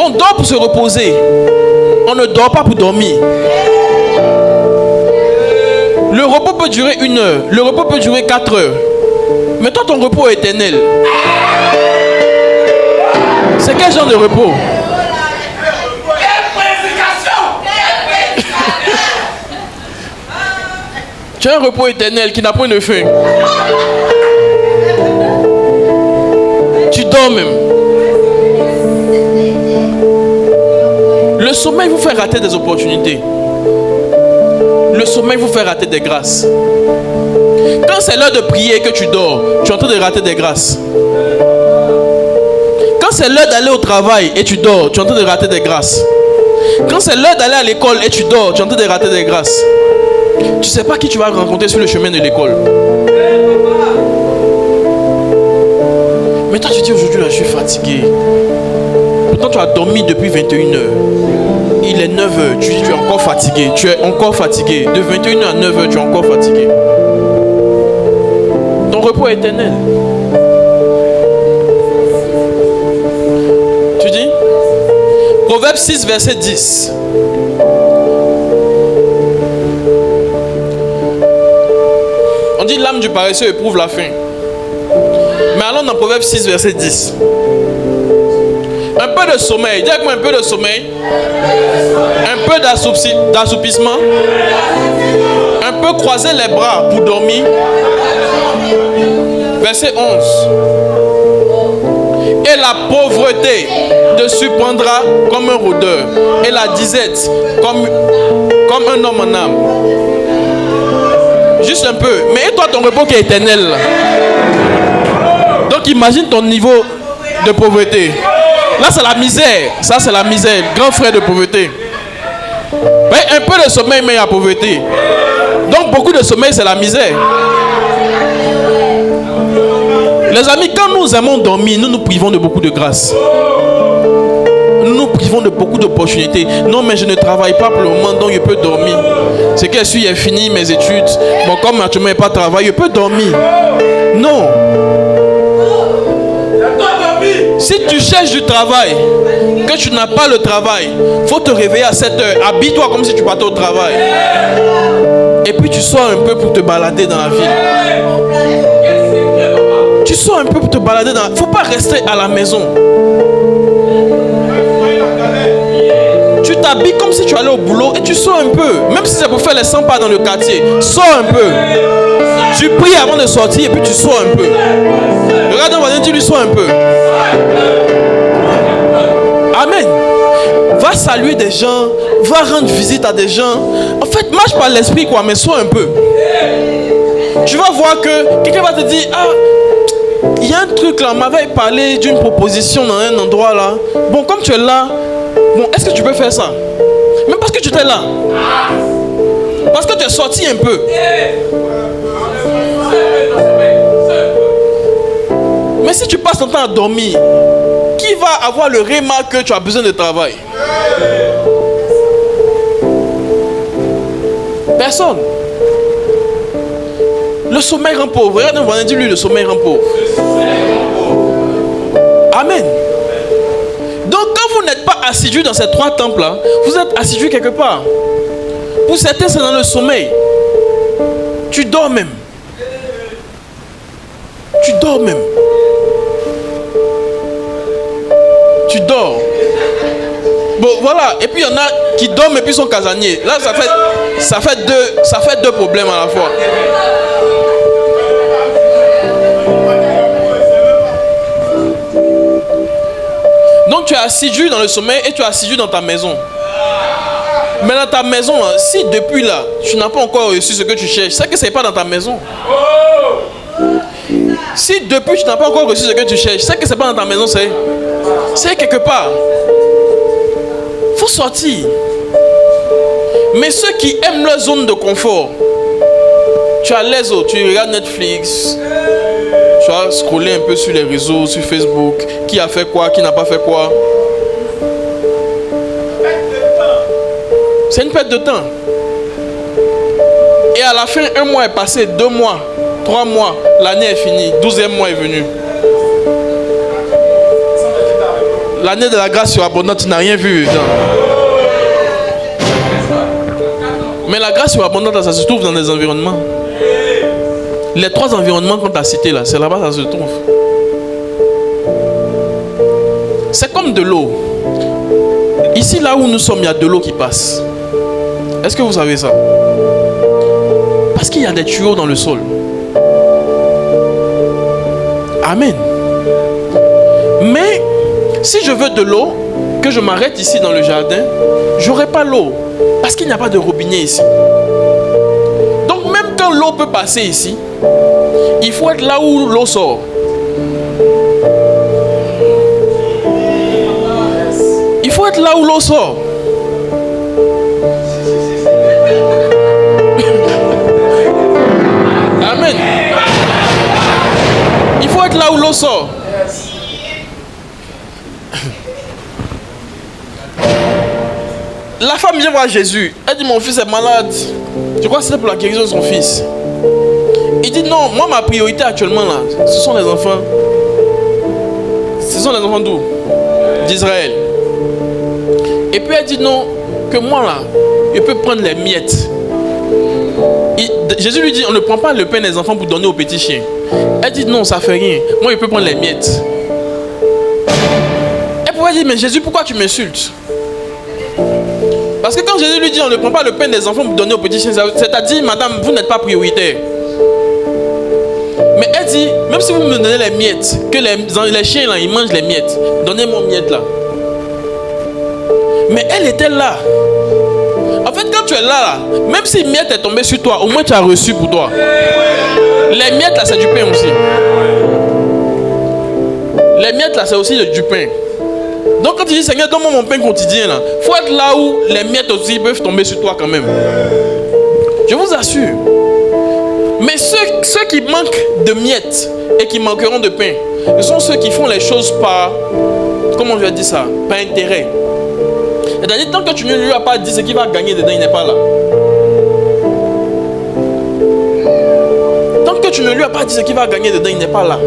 [SPEAKER 1] On dort pour se reposer. On ne dort pas pour dormir. Le repos peut durer 1 heure. Le repos peut durer 4 heures. Mais toi, ton repos est éternel. C'est quel genre de repos? Tu as un repos éternel qui n'a point de fin. Tu dors même. Le sommeil vous fait rater des opportunités. Le sommeil vous fait rater des grâces. Quand c'est l'heure de prier et que tu dors, tu es en train de rater des grâces. Quand c'est l'heure d'aller au travail et tu dors, tu es en train de rater des grâces. Quand c'est l'heure d'aller à l'école et tu dors, tu es en train de rater des grâces. Tu ne sais pas qui tu vas rencontrer sur le chemin de l'école. Mais toi tu dis aujourd'hui là, je suis fatigué. Pourtant tu as dormi depuis 21 heures. Il est 9 heures, tu dis tu es encore fatigué. Tu es encore fatigué. De 21 heures à 9 heures, tu es encore fatigué. Ton repos est éternel. Tu dis Proverbe 6, verset 10. On dit l'âme du paresseux éprouve la faim. Mais allons dans Proverbe 6, verset 10. Un peu de sommeil. Dis avec moi un peu de sommeil. Un peu d'assoupissement. Un peu croiser les bras pour dormir. Verset 11. Et la pauvreté te surprendra comme un rôdeur. Et la disette comme un homme en âme. Juste un peu. Mais et toi ton repos qui est éternel. Donc imagine ton niveau de pauvreté. Là c'est la misère. Ça c'est la misère. Grand frère de pauvreté. Mais un peu de sommeil mais il y a pauvreté. Donc beaucoup de sommeil c'est la misère. Les amis, quand nous aimons dormir, nous nous privons de beaucoup de grâce. Nous nous privons de beaucoup d'opportunités. Non mais je ne travaille pas pour le moment donc je peux dormir. C'est que si j'ai fini mes études, bon comme actuellement je n'ai pas de travail, je peux dormir. Non. Si tu cherches du travail, que tu n'as pas le travail, il faut te réveiller à 7 heures. Habille-toi comme si tu partais au travail. Et puis tu sors un peu pour te balader dans la ville. Tu sors un peu pour te balader dans... Faut pas rester à la maison. Tu t'habilles comme si tu allais au boulot et tu sors un peu. Même si c'est pour faire les 100 pas dans le quartier. Sors un peu. Tu pries avant de sortir et puis tu sors un peu. Regarde ton voisin, tu lui sors un peu. Amen. Va saluer des gens. Va rendre visite à des gens. En fait, marche par l'esprit quoi, mais sors un peu. Tu vas voir que quelqu'un va te dire, ah, il y a un truc là, on m'avait parlé d'une proposition dans un endroit là. Bon, comme tu es là, bon, est-ce que tu peux faire ça? Même parce que tu étais là. Parce que tu es sorti un peu. Mais si tu passes ton temps à dormir, qui va avoir le remarque que tu as besoin de travail? Personne. Le sommeil rend pauvre. Regarde un voisin, dis-lui, le sommeil rend pauvre. Amen. Donc quand vous n'êtes pas assidu dans ces 3 temples-là, vous êtes assidu quelque part. Pour certains, c'est dans le sommeil. Tu dors même. Tu dors même. Tu dors. Bon, voilà. Et puis il y en a qui dorment et puis sont casaniers. Là, ça fait deux problèmes à la fois. Donc tu es assidu dans le sommeil et tu es assidu dans ta maison. Mais dans ta maison, si depuis là, tu n'as pas encore reçu ce que tu cherches, c'est que ce n'est pas dans ta maison. Si depuis tu n'as pas encore reçu ce que tu cherches, c'est que ce n'est pas dans ta maison, c'est quelque part. Il faut sortir. Mais ceux qui aiment leur zone de confort, tu as les autres, tu regardes Netflix, tu vas scroller un peu sur les réseaux, sur Facebook, qui a fait quoi, qui n'a pas fait quoi. C'est une perte de temps. Et à la fin, 1 mois est passé, 2 mois, 3 mois, l'année est finie, 12e mois est venu. L'année de la grâce surabondante, tu n'as rien vu. Mais la grâce surabondante, ça se trouve dans des environnements. Les 3 environnements qu'on t'a cités là, c'est là-bas que ça se trouve. C'est comme de l'eau. Ici, là où nous sommes, il y a de l'eau qui passe. Est-ce que vous savez ça? Parce qu'il y a des tuyaux dans le sol. Amen. Mais si je veux de l'eau, que je m'arrête ici dans le jardin, j'aurai pas l'eau. Parce qu'il n'y a pas de robinet ici. Donc même quand l'eau peut passer ici, il faut être là où l'eau sort. Il faut être là où l'eau sort. Amen. Il faut être là où l'eau sort. La femme vient voir Jésus. Elle dit, mon fils est malade. Je crois que c'est pour la guérison de son fils. Il dit, non, moi ma priorité actuellement là, ce sont les enfants. Ce sont les enfants d'où? D'Israël. Et puis elle dit, non, que moi là, je peux prendre les miettes. Jésus lui dit, on ne prend pas le pain des enfants pour donner aux petits chiens. Elle dit, non, ça fait rien. Moi je peux prendre les miettes. Elle pourrait dire, mais Jésus, pourquoi tu m'insultes? Parce que quand Jésus lui dit on ne prend pas le pain des enfants pour donner aux petits chiens, c'est-à-dire, madame, vous n'êtes pas prioritaire. Mais elle dit, même si vous me donnez les miettes, que les chiens là, ils mangent les miettes, donnez-moi miettes là. Mais elle était là. En fait, quand tu es là, même si miette est tombée sur toi, au moins tu as reçu pour toi. Les miettes là, c'est du pain aussi. Les miettes là, c'est aussi du pain. Donc quand tu dis Seigneur, donne-moi mon pain quotidien là, il faut être là où les miettes aussi peuvent tomber sur toi quand même. Je vous assure. Mais ceux qui manquent de miettes et qui manqueront de pain, ce sont ceux qui font les choses par, comment je vais dire ça, par intérêt. C'est-à-dire, tant que tu ne lui as pas dit ce qu'il va gagner dedans, il n'est pas là. Tant que tu ne lui as pas dit ce qu'il va gagner dedans, il n'est pas là.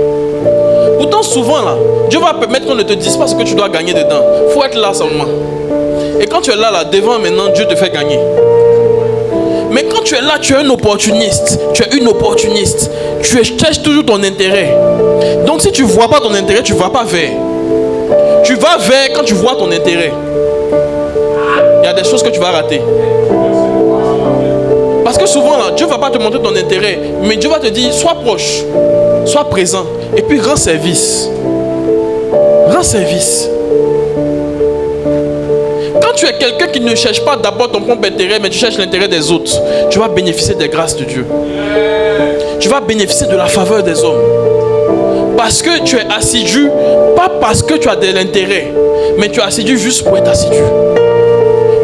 [SPEAKER 1] Pourtant, souvent là, Dieu va permettre qu'on ne te dise pas ce que tu dois gagner dedans. Il faut être là seulement. Et quand tu es là, devant maintenant, Dieu te fait gagner. Mais quand tu es là, tu es un opportuniste. Tu es une opportuniste. Tu cherches toujours ton intérêt. Donc si tu ne vois pas ton intérêt, tu ne vas pas vers. Tu vas vers quand tu vois ton intérêt. Il y a des choses que tu vas rater. Parce que souvent, là, Dieu ne va pas te montrer ton intérêt, mais Dieu va te dire, sois proche, sois présent, et puis rends service. Rends service. Quand tu es quelqu'un qui ne cherche pas d'abord ton propre intérêt, mais tu cherches l'intérêt des autres, tu vas bénéficier des grâces de Dieu. Tu vas bénéficier de la faveur des hommes. Parce que tu es assidu, pas parce que tu as de l'intérêt, mais tu es assidu juste pour être assidu.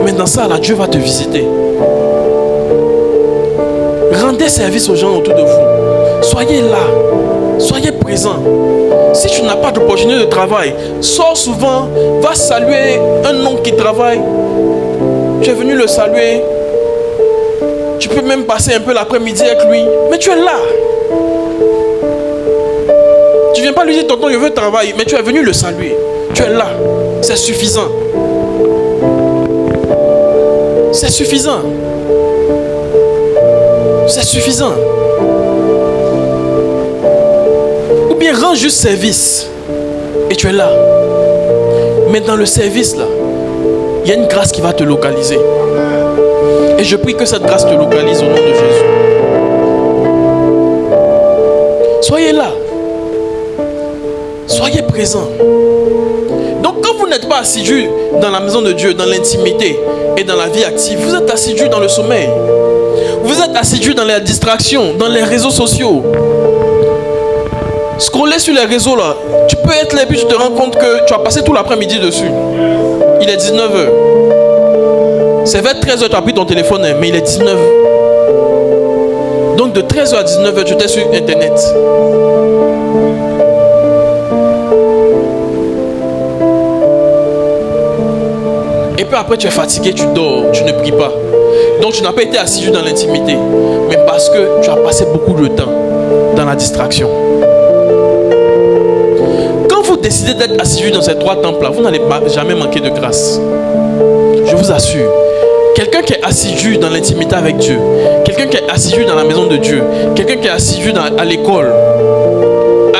[SPEAKER 1] Mais dans ça, là, Dieu va te visiter. Rendez service aux gens autour de vous. Soyez là. Soyez présents. Si tu n'as pas d'opportunité de travail, sors souvent, va saluer un oncle qui travaille. Tu es venu le saluer. Tu peux même passer un peu l'après-midi avec lui. Mais tu es là. Tu ne viens pas lui dire, tonton, je veux travailler. Mais tu es venu le saluer. Tu es là. C'est suffisant. C'est suffisant. C'est suffisant. Ou bien rends juste service. Et tu es là. Mais dans le service là, il y a une grâce qui va te localiser. Et je prie que cette grâce te localise au nom de Jésus. Soyez là. Soyez présents. Donc quand vous n'êtes pas assidu dans la maison de Dieu, dans l'intimité et dans la vie active, vous êtes assidu dans le sommeil. Vous êtes assidu dans les distractions, dans les réseaux sociaux. Scroller sur les réseaux là, tu peux être là et puis tu te rends compte que tu as passé tout l'après-midi dessus. Il est 19h. C'est vers 13h tu as pris ton téléphone, mais il est 19h. Donc de 13h à 19h tu étais sur internet. Et puis après tu es fatigué, tu dors, tu ne pries pas. Donc tu n'as pas été assidu dans l'intimité, mais parce que tu as passé beaucoup de temps dans la distraction. Quand vous décidez d'être assidu dans ces trois temples-là, vous n'allez jamais manquer de grâce. Je vous assure. Quelqu'un qui est assidu dans l'intimité avec Dieu, quelqu'un qui est assidu dans la maison de Dieu, quelqu'un qui est assidu à l'école,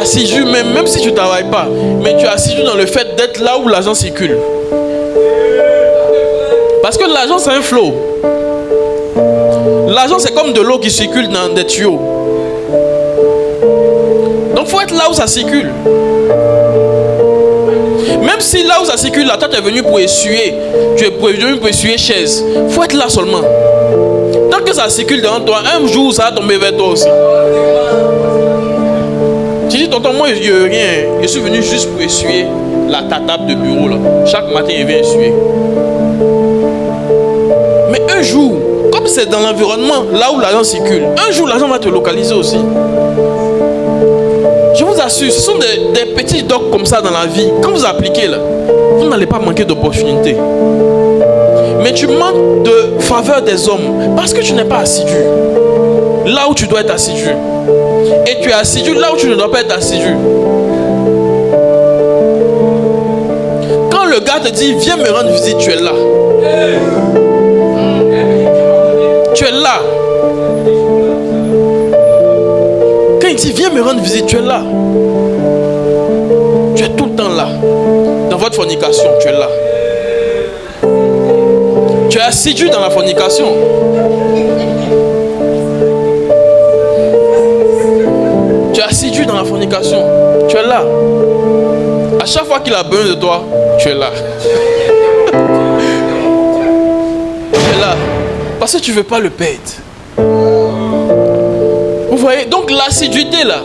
[SPEAKER 1] assidu même si tu ne travailles pas, mais tu es assidu dans le fait d'être là où l'argent circule. Parce que l'argent c'est un flot. L'argent c'est comme de l'eau qui circule dans des tuyaux. Donc il faut être là où ça circule. Même si là où ça circule, là, toi tu es venu pour essuyer. Tu es venu pour essuyer chaise. Il faut être là seulement. Tant que ça circule devant toi, un jour ça va tomber vers toi aussi. Tu dis, tonton, moi je n'ai rien. Je suis venu juste pour essuyer ta table de bureau là. Chaque matin il vient essuyer. Mais un jour, comme c'est dans l'environnement, là où l'argent circule, un jour l'argent va te localiser aussi. Je vous assure, ce sont des petits docs comme ça dans la vie. Quand vous appliquez là, vous n'allez pas manquer d'opportunités. Mais tu manques de faveur des hommes parce que tu n'es pas assidu. Là où tu dois être assidu. Et tu es assidu là où tu ne dois pas être assidu. Quand le gars te dit, viens me rendre visite, tu es là. Tu es là. Quand il dit viens me rendre visite, tu es là. Tu es tout le temps là. Dans votre fornication, tu es là. Tu es assidu dans la fornication. Tu es assidu dans la fornication. Tu es là. À chaque fois qu'il a besoin de toi, tu es là. Tu es là. Parce que tu ne veux pas le perdre. Vous voyez, donc l'assiduité là,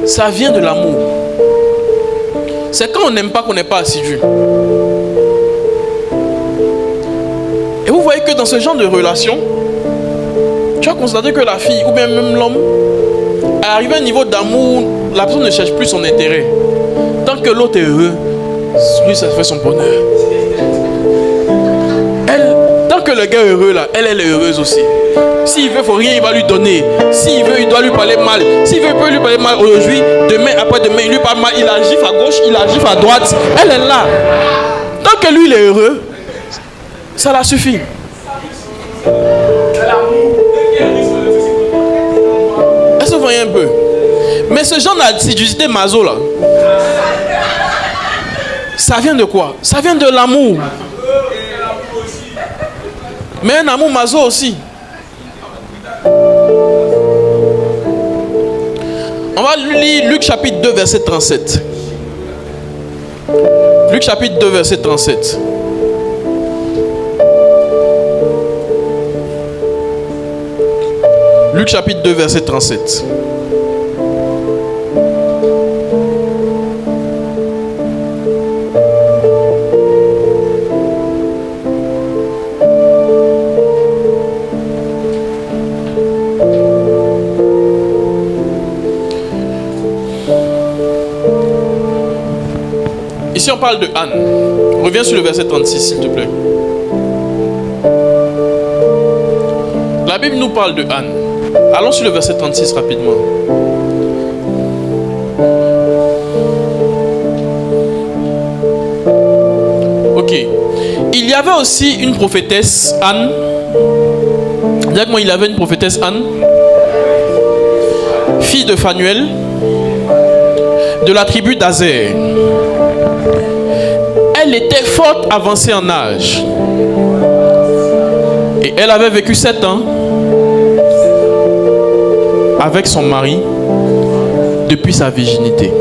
[SPEAKER 1] ça vient de l'amour. C'est quand on n'aime pas qu'on n'est pas assidu. Et vous voyez que dans ce genre de relation, tu vas constater que la fille, ou bien même l'homme, est arrivé à un niveau d'amour, la personne ne cherche plus son intérêt. Tant que l'autre est heureux, lui ça fait son bonheur. Tant que le gars est heureux là, elle est heureuse aussi. S'il veut, il ne faut rien, il va lui donner. S'il veut, il doit lui parler mal. S'il veut, il peut lui parler mal aujourd'hui. Demain, après-demain, il lui parle mal. Il agit à gauche, il agit à droite. Elle est là. Tant que lui, il est heureux, ça la suffit. Est-ce que vous voyez un peu? Mais ce genre d'assiduité maso là, ça vient de quoi? Ça vient de l'amour. Mais un amour maso aussi. On va lire Luc chapitre 2 verset 37. Luc chapitre 2 verset 37. Luc chapitre 2 verset 37. Ici on parle de Anne. Reviens sur le verset 36 s'il te plaît. La Bible nous parle de Anne. Allons sur le verset 36 rapidement. Ok. Il y avait aussi une prophétesse, Anne. Dis-moi, il y avait une prophétesse, Anne, fille de Phanuel, de la tribu d'Azer. Elle était fort avancée en âge. Et elle avait vécu 7 ans avec son mari depuis sa virginité.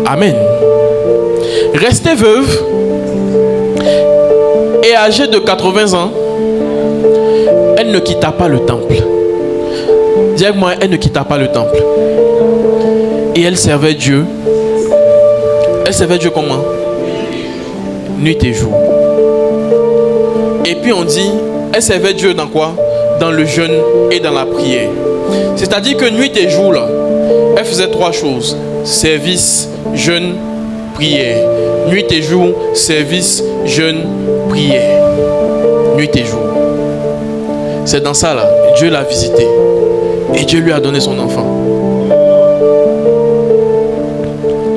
[SPEAKER 1] Amen. Restée veuve et âgée de 80 ans, elle ne quitta pas le temple. Dis-moi, elle ne quitta pas le temple. Et elle servait Dieu. Elle servait Dieu comment? Nuit et jour. Et puis on dit, elle servait Dieu dans quoi? Dans le jeûne et dans la prière. C'est-à-dire que nuit et jour, là, elle faisait 3 choses. Service, jeûne, prière. Nuit et jour, service, jeûne, prière. Nuit et jour. C'est dans ça, là, Dieu l'a visité. Et Dieu lui a donné son enfant.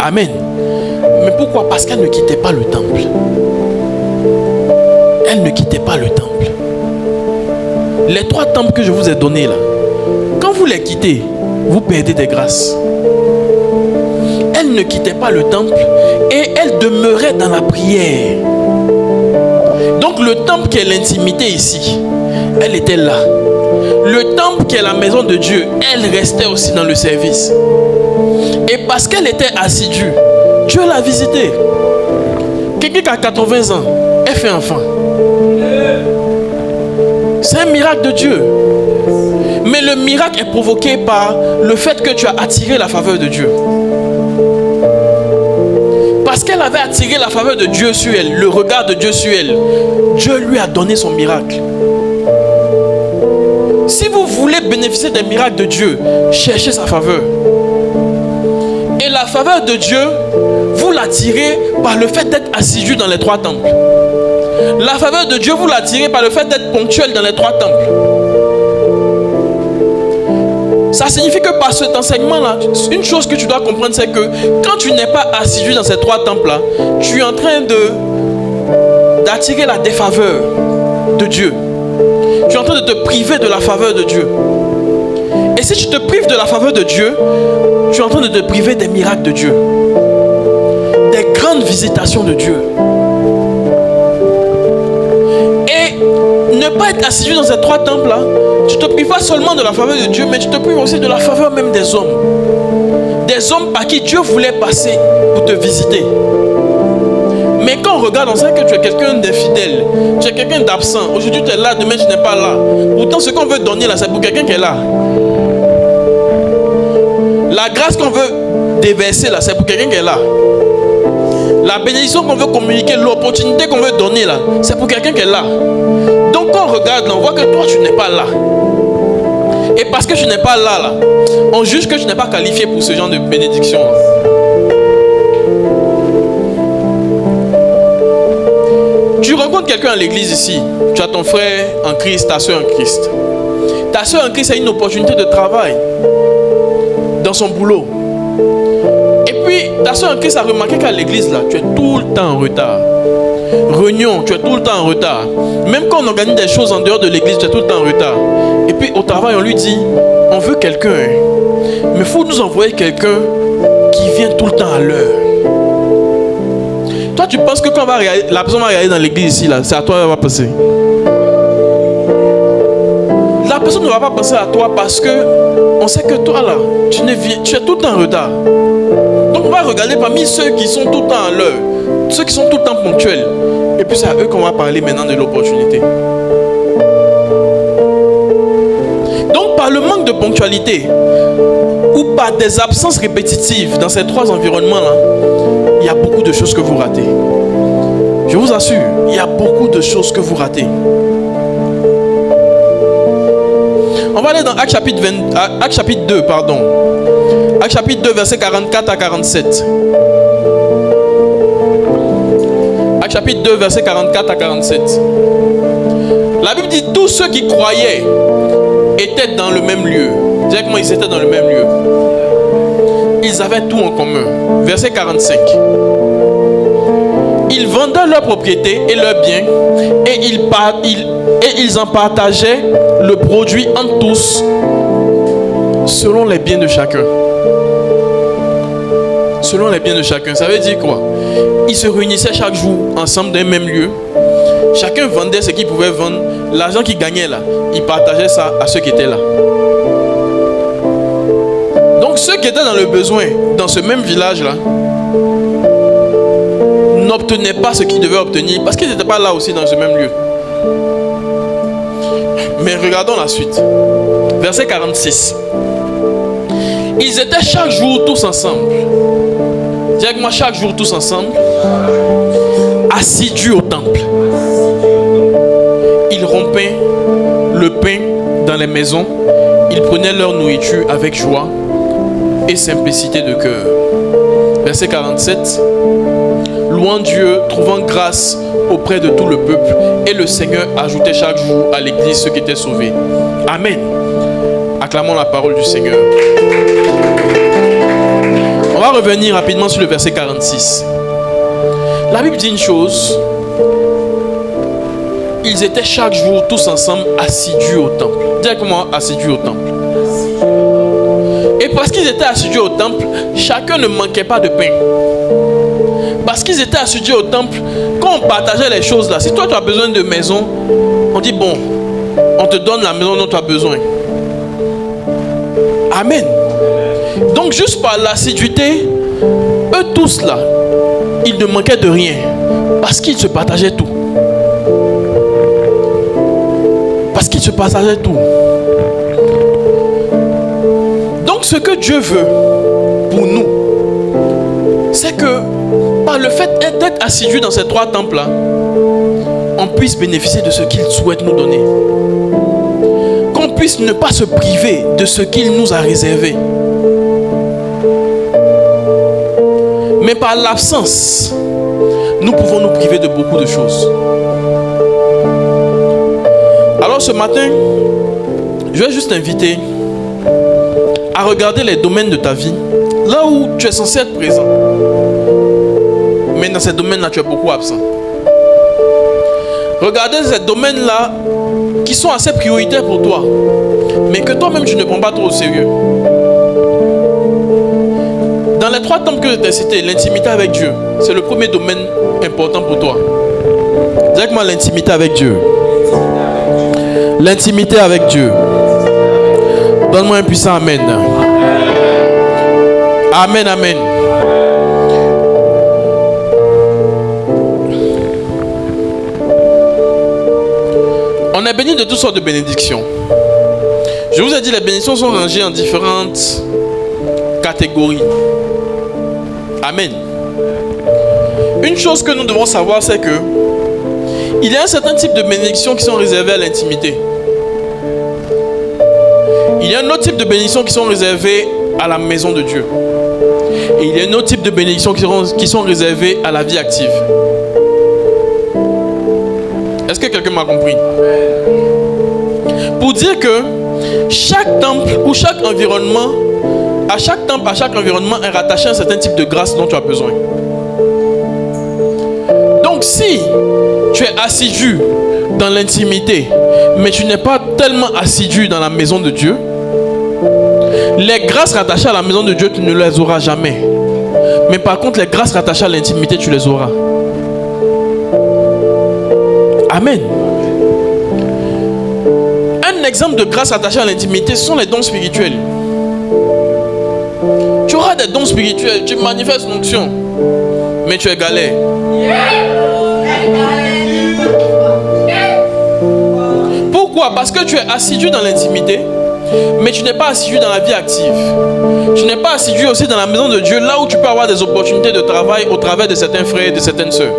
[SPEAKER 1] Amen. Mais pourquoi? Parce qu'elle ne quittait pas le temple. Elle ne quittait pas le temple. Les 3 temples que je vous ai donnés là, quand vous les quittez, vous perdez des grâces. Elle ne quittait pas le temple et elle demeurait dans la prière. Donc le temple qui est l'intimité ici, elle était là. Le temple qui est la maison de Dieu, elle restait aussi dans le service. Et parce qu'elle était assidue, Dieu l'a visitée. Quelqu'un qui a 80 ans, elle fait enfant. C'est un miracle de Dieu. Mais le miracle est provoqué par le fait que tu as attiré la faveur de Dieu. Parce qu'elle avait attiré la faveur de Dieu sur elle, le regard de Dieu sur elle, Dieu lui a donné son miracle. Si vous voulez bénéficier des miracles de Dieu, cherchez sa faveur. Et la faveur de Dieu, vous l'attirez par le fait d'être assidu dans les 3 temples. La faveur de Dieu, vous l'attirez par le fait d'être ponctuel dans les 3 temples. Ça signifie que par cet enseignement-là, une chose que tu dois comprendre, c'est que quand tu n'es pas assidu dans ces 3 temples-là, tu es en train d'attirer la défaveur de Dieu. Tu es en train de te priver de la faveur de Dieu. Et si tu te prives de la faveur de Dieu, tu es en train de te priver des miracles de Dieu. Des grandes visitations de Dieu. Et ne pas être assidu dans ces 3 temples-là, tu te prives pas seulement de la faveur de Dieu, mais tu te prives aussi de la faveur même des hommes. Des hommes par qui Dieu voulait passer pour te visiter. Mais quand on regarde, on sait que tu es quelqu'un d'infidèle, tu es quelqu'un d'absent. Aujourd'hui tu es là, demain tu n'es pas là. Pourtant ce qu'on veut donner là, c'est pour quelqu'un qui est là. La grâce qu'on veut déverser là, c'est pour quelqu'un qui est là. La bénédiction qu'on veut communiquer, l'opportunité qu'on veut donner là, c'est pour quelqu'un qui est là. Donc quand on regarde là, on voit que toi tu n'es pas là. Et parce que tu n'es pas là, on juge que tu n'es pas qualifié pour ce genre de bénédiction là. Tu rencontres quelqu'un à l'église ici, tu as ton frère en Christ, ta soeur en Christ. Ta soeur en Christ a une opportunité de travail dans son boulot. Et puis ta soeur en Christ a remarqué qu'à l'église là, tu es tout le temps en retard. Réunion, tu es tout le temps en retard. Même quand on organise des choses en dehors de l'église, tu es tout le temps en retard. Et puis au travail, on lui dit, on veut quelqu'un Mais il faut nous envoyer quelqu'un qui vient tout le temps à l'heure. Toi, tu penses que quand la personne va regarder dans l'église ici, là, c'est à toi qu'elle va penser. La personne ne va pas penser à toi parce que on sait que toi, là, tu es tout le temps en retard. Donc, on va regarder parmi ceux qui sont tout le temps à l'heure, ceux qui sont tout le temps ponctuels. Et puis, c'est à eux qu'on va parler maintenant de l'opportunité. Donc, par le manque de ponctualité ou par des absences répétitives dans ces trois environnements-là, il y a beaucoup de choses que vous ratez. Je vous assure, il y a beaucoup de choses que vous ratez. On va aller dans Actes chapitre 2, pardon. Actes chapitre 2, versets 44 à 47. Actes chapitre 2, versets 44 à 47. La Bible dit, tous ceux qui croyaient étaient dans le même lieu. Directement, ils étaient dans le même lieu. Ils avaient tout en commun. Verset 45. Ils vendaient leurs propriétés et leurs biens et ils en partageaient le produit entre tous selon les biens de chacun. Selon les biens de chacun. Ça veut dire quoi? Ils se réunissaient chaque jour ensemble dans un même lieu. Chacun vendait ce qu'il pouvait vendre. L'argent qu'il gagnait là, il partageait ça à ceux qui étaient là. Donc ceux qui étaient dans le besoin, dans ce même village là, n'obtenaient pas ce qu'ils devaient obtenir parce qu'ils n'étaient pas là aussi dans ce même lieu. Mais regardons la suite. Verset 46. Ils étaient chaque jour tous ensemble. Dis avec moi, chaque jour tous ensemble. Assidus au temple. Ils rompaient le pain dans les maisons. Ils prenaient leur nourriture avec joie et simplicité de cœur. Verset 47. Louant Dieu, trouvant grâce auprès de tout le peuple, et le Seigneur ajoutait chaque jour à l'église ceux qui étaient sauvés. Amen. Acclamons la parole du Seigneur. On va revenir rapidement sur le verset 46. La Bible dit une chose. Ils étaient chaque jour tous ensemble assidus au temple. Dis avec moi, assidus au temple. Et parce qu'ils étaient assidus au temple, chacun ne manquait pas de pain. Parce qu'ils étaient assidus au temple, quand on partageait les choses là, si toi tu as besoin de maison, on dit bon, on te donne la maison dont tu as besoin. Amen. Donc juste par l'assiduité, eux tous là, ils ne manquaient de rien. Parce qu'ils se partageaient tout. Parce qu'ils se partageaient tout. Donc ce que Dieu veut pour nous, c'est que par le fait d'être assidu dans ces trois temples-là, on puisse bénéficier de ce qu'il souhaite nous donner. Qu'on puisse ne pas se priver de ce qu'il nous a réservé. Mais par l'absence, nous pouvons nous priver de beaucoup de choses. Alors ce matin, je vais juste t'inviter à regarder les domaines de ta vie, là où tu es censé être présent. Mais dans ces domaines-là, tu es beaucoup absent. Regardez ces domaines-là qui sont assez prioritaires pour toi, mais que toi-même tu ne prends pas trop au sérieux. Dans les trois temples que je t'ai cités, l'intimité avec Dieu, c'est le premier domaine important pour toi. Dis avec moi, l'intimité avec Dieu. L'intimité avec Dieu. Donne-moi un puissant amen. Amen, amen. On est béni de toutes sortes de bénédictions. Je vous ai dit, les bénédictions sont rangées en différentes catégories. Amen. Une chose que nous devons savoir, c'est que il y a un certain type de bénédictions qui sont réservées à l'intimité. Il y a un autre type de bénédictions qui sont réservées à la maison de Dieu. Et il y a un autre type de bénédictions qui sont réservées à la vie active. Est-ce que quelqu'un m'a compris? Pour dire que chaque temple ou chaque environnement, à chaque temple, à chaque environnement est rattaché à un certain type de grâce dont tu as besoin. Donc si tu es assidu dans l'intimité, mais tu n'es pas tellement assidu dans la maison de Dieu, Les grâces rattachées à la maison de Dieu, tu ne les auras jamais. Mais par contre, les grâces rattachées à l'intimité, tu les auras. Amen. Un exemple de grâce attachée à l'intimité, ce sont les dons spirituels. Tu auras des dons spirituels, tu manifestes l'onction, mais tu es galère. Pourquoi? Parce que tu es assidu dans l'intimité, mais tu n'es pas assidu dans la vie active. Tu n'es pas assidu aussi dans la maison de Dieu, là où tu peux avoir des opportunités de travail au travers de certains frères et de certaines sœurs.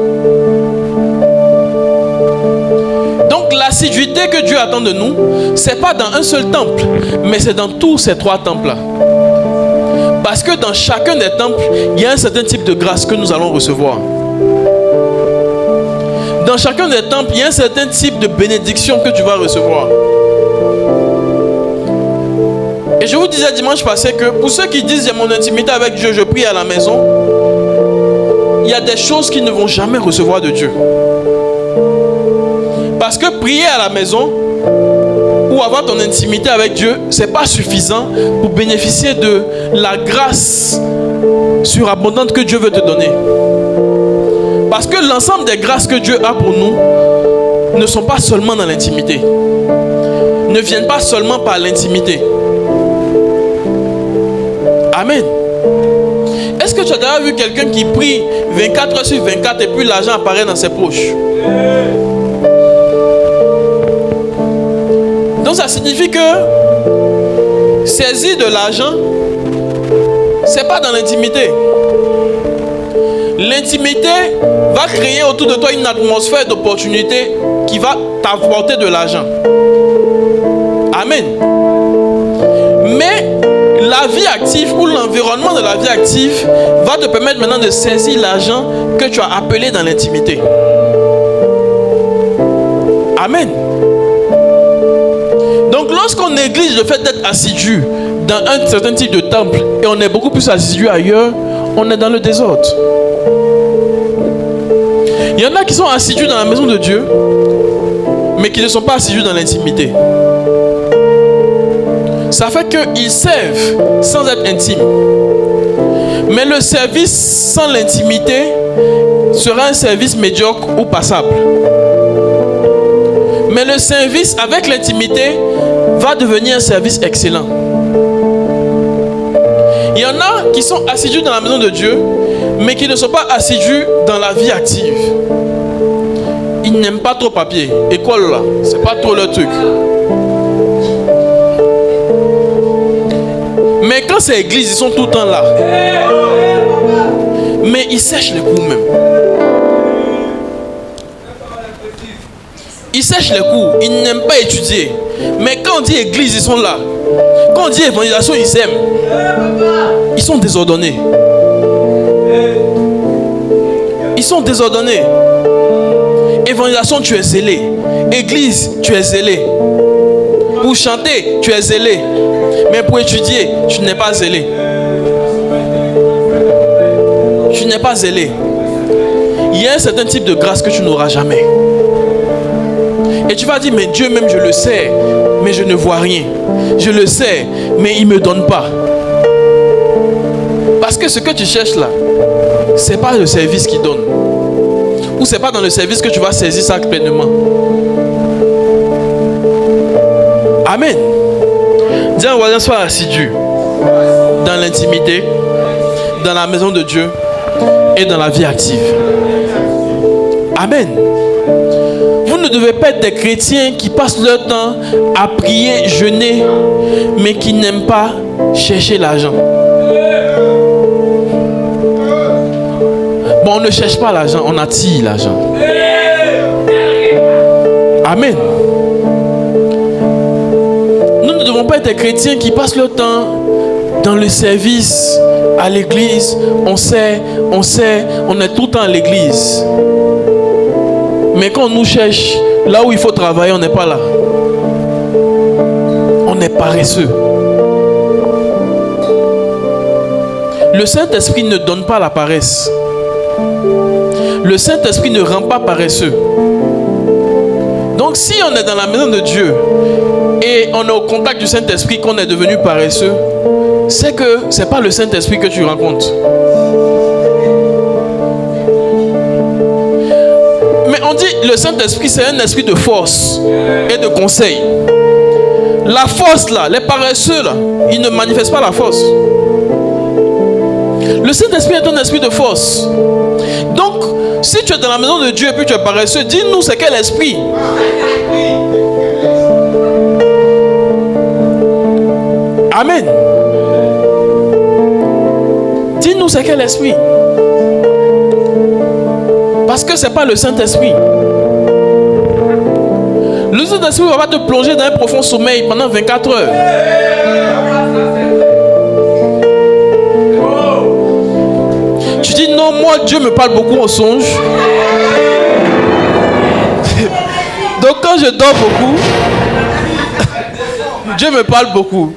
[SPEAKER 1] Donc l'assiduité que Dieu attend de nous, c'est pas dans un seul temple, mais c'est dans tous ces trois temples-là. Parce que dans chacun des temples, il y a un certain type de grâce que nous allons recevoir. Dans chacun des temples, il y a un certain type de bénédiction que tu vas recevoir. Et je vous disais dimanche passé que pour ceux qui disent j'ai mon intimité avec Dieu, je prie à la maison, il y a des choses qu'ils ne vont jamais recevoir de Dieu. Parce que prier à la maison ou avoir ton intimité avec Dieu, ce n'est pas suffisant pour bénéficier de la grâce surabondante que Dieu veut te donner. Parce que l'ensemble des grâces que Dieu a pour nous ne sont pas seulement dans l'intimité. Ne viennent pas seulement par l'intimité. Amen. Est-ce que tu as déjà vu quelqu'un qui prie 24 heures sur 24 et puis l'argent apparaît dans ses poches? Donc ça signifie que saisir de l'argent, c'est pas dans l'intimité. L'intimité va créer autour de toi une atmosphère d'opportunité qui va t'apporter de l'argent. Amen. Mais la vie active ou l'environnement de la vie active va te permettre maintenant de saisir l'argent que tu as appelé dans l'intimité. Amen. Donc lorsqu'on néglige le fait d'être assidu dans un certain type de temple et on est beaucoup plus assidu ailleurs, on est dans le désordre. Il y en a qui sont assidus dans la maison de Dieu, mais qui ne sont pas assidus dans l'intimité. Ça fait qu'ils servent sans être intimes. Mais le service sans l'intimité sera un service médiocre ou passable. Mais le service avec l'intimité va devenir un service excellent. Il y en a qui sont assidus dans la maison de Dieu, mais qui ne sont pas assidus dans la vie active. Ils n'aiment pas trop papier. École là, c'est pas trop leur truc. Mais quand c'est église, ils sont tout le temps là. Mais ils sèchent les cours même. Ils sèchent les cours. Ils n'aiment pas étudier. Mais quand on dit église, ils sont là. Quand on dit évangélisation, ils aiment. Ils sont désordonnés. Ils sont désordonnés. Évangélisation, tu es zélé. Église, tu es zélé. Pour chanter, tu es zélé. Mais pour étudier, tu n'es pas zélé. Tu n'es pas zélé. Il y a un certain type de grâce que tu n'auras jamais. Et tu vas dire, mais Dieu même, je le sais, mais je ne vois rien. Je le sais, mais il ne me donne pas. Parce que ce que tu cherches là, ce n'est pas le service qui donne. Ou ce n'est pas dans le service que tu vas saisir ça pleinement. Amen. Dis à un voisin, sois assidu dans l'intimité, dans la maison de Dieu et dans la vie active. Amen. Vous ne devez pas être des chrétiens qui passent leur temps à prier, jeûner, mais qui n'aiment pas chercher l'argent. Bon, on ne cherche pas l'argent, on attire l'argent. Amen. Nous ne devons pas être des chrétiens qui passent leur temps dans le service à l'église. On sait, on est tout le temps à l'église. Mais quand on nous cherche, là où il faut travailler, on n'est pas là. On est paresseux. Le Saint-Esprit ne donne pas la paresse. Le Saint-Esprit ne rend pas paresseux. Donc si on est dans la maison de Dieu et on est au contact du Saint-Esprit qu'on est devenu paresseux, c'est que ce n'est pas le Saint-Esprit que tu rencontres. Mais on dit le Saint-Esprit, c'est un esprit de force et de conseil. La force là, les paresseux là, ils ne manifestent pas la force. Le Saint-Esprit est un esprit de force. Donc, si tu es dans la maison de Dieu et puis tu es paresseux, dis-nous c'est quel esprit. Amen. Dis-nous c'est quel esprit. Parce que ce n'est pas le Saint-Esprit. Le Saint-Esprit va te plonger dans un profond sommeil pendant 24 heures. Tu dis non, moi Dieu me parle beaucoup en songe. Donc quand je dors beaucoup, Dieu me parle beaucoup.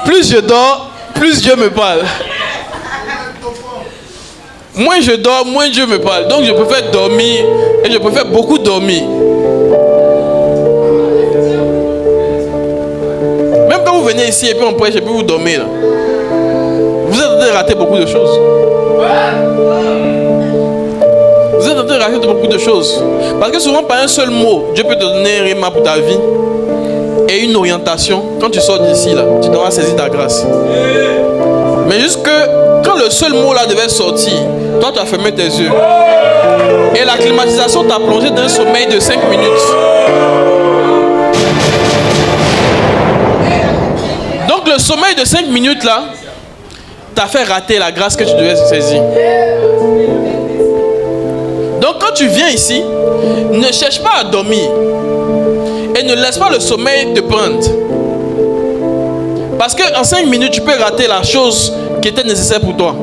[SPEAKER 1] Plus je dors, plus Dieu me parle. Moins je dors, moins Dieu me parle. Donc je préfère dormir et je préfère beaucoup dormir. Même quand vous venez ici et puis on prêche et puis vous dormez là, vous êtes en train de rater beaucoup de choses. Vous êtes en train de rater beaucoup de choses. Parce que souvent par un seul mot, Dieu peut te donner un rhéma pour ta vie et une orientation. Quand tu sors d'ici là, tu devras saisir ta grâce. Mais jusque quand le seul mot là devait sortir, toi tu as fermé tes yeux. Et la climatisation t'a plongé dans un sommeil de 5 minutes. Donc le sommeil de 5 minutes là t'a fait rater la grâce que tu devais saisir. Donc quand tu viens ici, ne cherche pas à dormir. Et ne laisse pas le sommeil te prendre. Parce qu'en 5 minutes, tu peux rater la chose qui était nécessaire pour toi.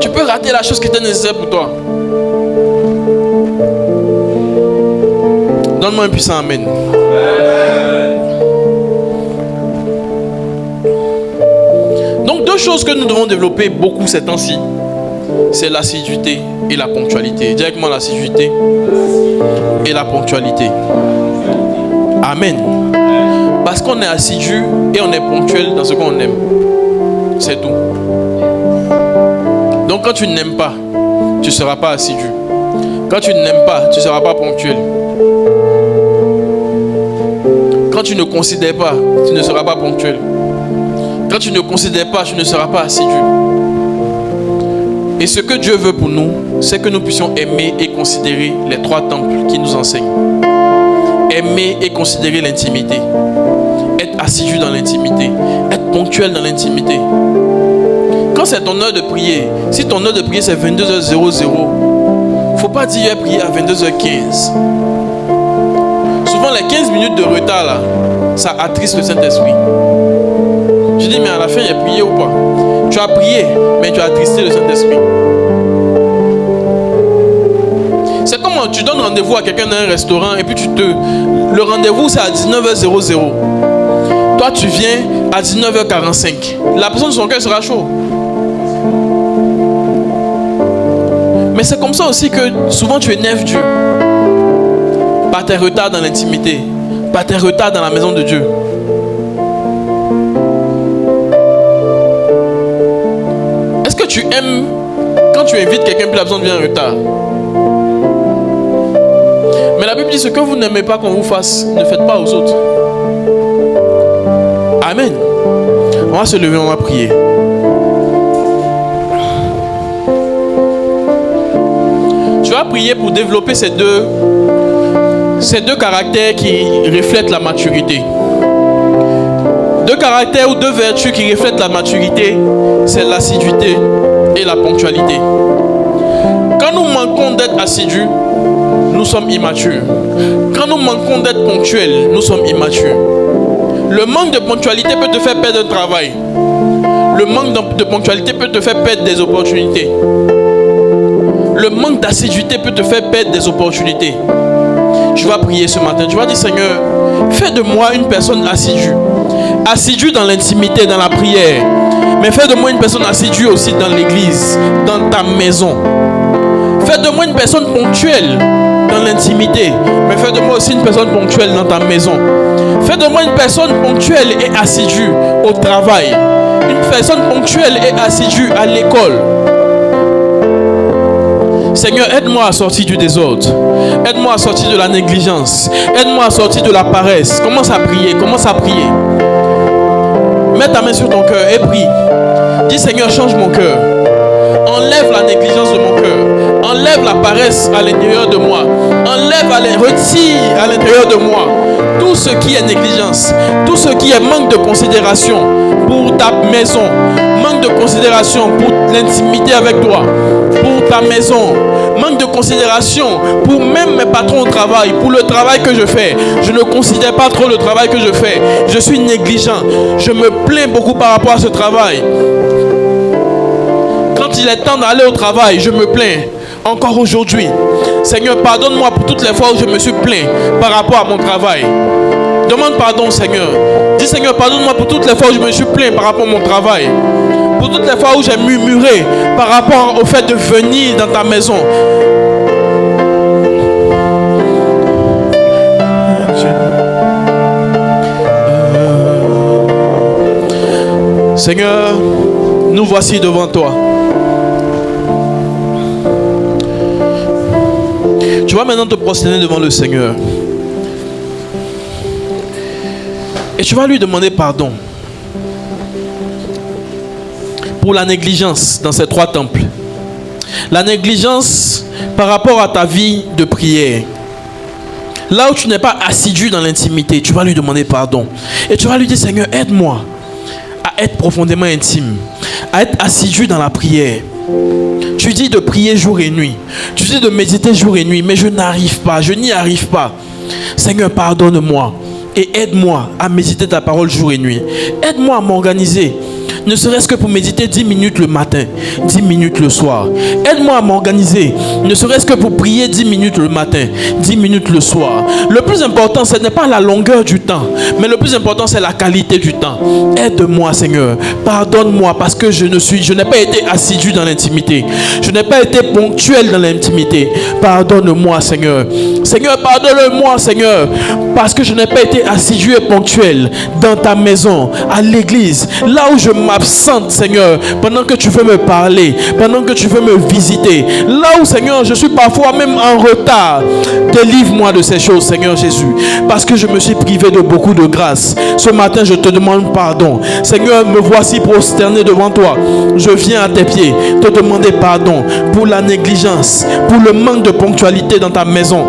[SPEAKER 1] Tu peux rater la chose qui était nécessaire pour toi. Donne-moi un puissant amen. Donc deux choses que nous devons développer beaucoup ces temps-ci, c'est l'assiduité et la ponctualité. Directement l'assiduité et la ponctualité. Amen. Parce qu'on est assidu et on est ponctuel dans ce qu'on aime. C'est tout. Donc quand tu n'aimes pas, tu ne seras pas assidu. Quand tu n'aimes pas, tu ne seras pas ponctuel. Quand tu ne considères pas, tu ne seras pas ponctuel. Quand tu ne considères pas, tu ne seras pas assidu. Et ce que Dieu veut pour nous, c'est que nous puissions aimer et considérer les 3 temples qui nous enseignent. Aimer et considérer l'intimité. Être assidu dans l'intimité. Être ponctuel dans l'intimité. Quand c'est ton heure de prier, si ton heure de prier c'est 22h00, il ne faut pas dire prier à 22h15. Souvent les 15 minutes de retard là, ça attriste le Saint-Esprit. Je dis mais à la fin il a prié ou pas? Tu as prié, mais tu as attristé le Saint-Esprit. C'est comme tu donnes rendez-vous à quelqu'un dans un restaurant et puis le rendez-vous c'est à 19h00. Toi tu viens à 19h45. La personne de son cœur sera chaud. Mais c'est comme ça aussi que souvent tu énerves Dieu. Par tes retards dans l'intimité. Par tes retards dans la maison de Dieu. Est-ce que tu aimes quand tu invites quelqu'un puis la personne vient en retard? Mais la Bible dit ce que vous n'aimez pas qu'on vous fasse, ne faites pas aux autres. Amen. On va se lever, on va prier. Tu vas prier pour développer ces deux caractères qui reflètent la maturité. 2 caractères ou 2 vertus qui reflètent la maturité, c'est l'assiduité et la ponctualité. Quand nous manquons d'être assidus, nous sommes immatures. Quand nous manquons d'être ponctuels, nous sommes immatures. Le manque de ponctualité peut te faire perdre un travail. Le manque de ponctualité peut te faire perdre des opportunités. Le manque d'assiduité peut te faire perdre des opportunités. Tu vas prier ce matin. Tu vas dire Seigneur, fais de moi une personne assidue. Assidue dans l'intimité, dans la prière. Mais fais de moi une personne assidue aussi dans l'église, dans ta maison. Fais de moi une personne ponctuelle dans l'intimité, mais fais de moi aussi une personne ponctuelle dans ta maison. Fais de moi une personne ponctuelle et assidue au travail, une personne ponctuelle et assidue à l'école. Seigneur, aide-moi à sortir du désordre. Aide-moi à sortir de la négligence. Aide-moi à sortir de la paresse. Commence à prier, commence à prier. Mets ta main sur ton cœur et prie. Dis, Seigneur, change mon cœur. Enlève la négligence de mon cœur. Enlève la paresse à l'intérieur de moi. Retire à l'intérieur de moi tout ce qui est négligence, tout ce qui est manque de considération pour ta maison, manque de considération pour l'intimité avec toi, pour ta maison, manque de considération pour même mes patrons au travail, pour le travail que je fais. Je ne considère pas trop le travail que je fais. Je suis négligent. Je me plains beaucoup par rapport à ce travail. Quand il est temps d'aller au travail, je me plains. Encore aujourd'hui, Seigneur, pardonne-moi pour toutes les fois où je me suis plaint par rapport à mon travail. Demande pardon, Seigneur. Dis, Seigneur, pardonne-moi pour toutes les fois où je me suis plaint par rapport à mon travail. Pour toutes les fois où j'ai murmuré par rapport au fait de venir dans ta maison. Seigneur, nous voici devant toi. Tu vas maintenant te prosterner devant le Seigneur. Et tu vas lui demander pardon pour la négligence dans ces 3 temples. La négligence par rapport à ta vie de prière. Là où tu n'es pas assidu dans l'intimité, tu vas lui demander pardon. Et tu vas lui dire, Seigneur, aide-moi à être profondément intime, à être assidu dans la prière. Tu dis de prier jour et nuit. Tu dis de méditer jour et nuit, mais je n'arrive pas, je n'y arrive pas. Seigneur, pardonne-moi et aide-moi à méditer ta parole jour et nuit. Aide-moi à m'organiser, ne serait-ce que pour méditer 10 minutes le matin, 10 minutes le soir. Aide-moi à m'organiser, ne serait-ce que pour prier 10 minutes le matin, 10 minutes le soir. Le plus important, ce n'est pas la longueur du temps, mais le plus important, c'est la qualité du temps. Aide-moi, Seigneur. Pardonne-moi parce que je n'ai pas été assidu dans l'intimité. Je n'ai pas été ponctuel dans l'intimité. Pardonne-moi, Seigneur. Seigneur, pardonne-moi, Seigneur, parce que je n'ai pas été assidu et ponctuel dans ta maison, à l'église, là où je m'absente, Seigneur, pendant que tu veux me parler, pendant que tu veux me visiter, là où, Seigneur, je suis parfois même en retard. Délivre-moi de ces choses, Seigneur Jésus, parce que je me suis privé de beaucoup de grâce. Ce matin, je te demande pardon. Seigneur, me voici prosterné devant toi. Je viens à tes pieds te demander pardon pour la négligence, pour le manque de ponctualité dans ta maison,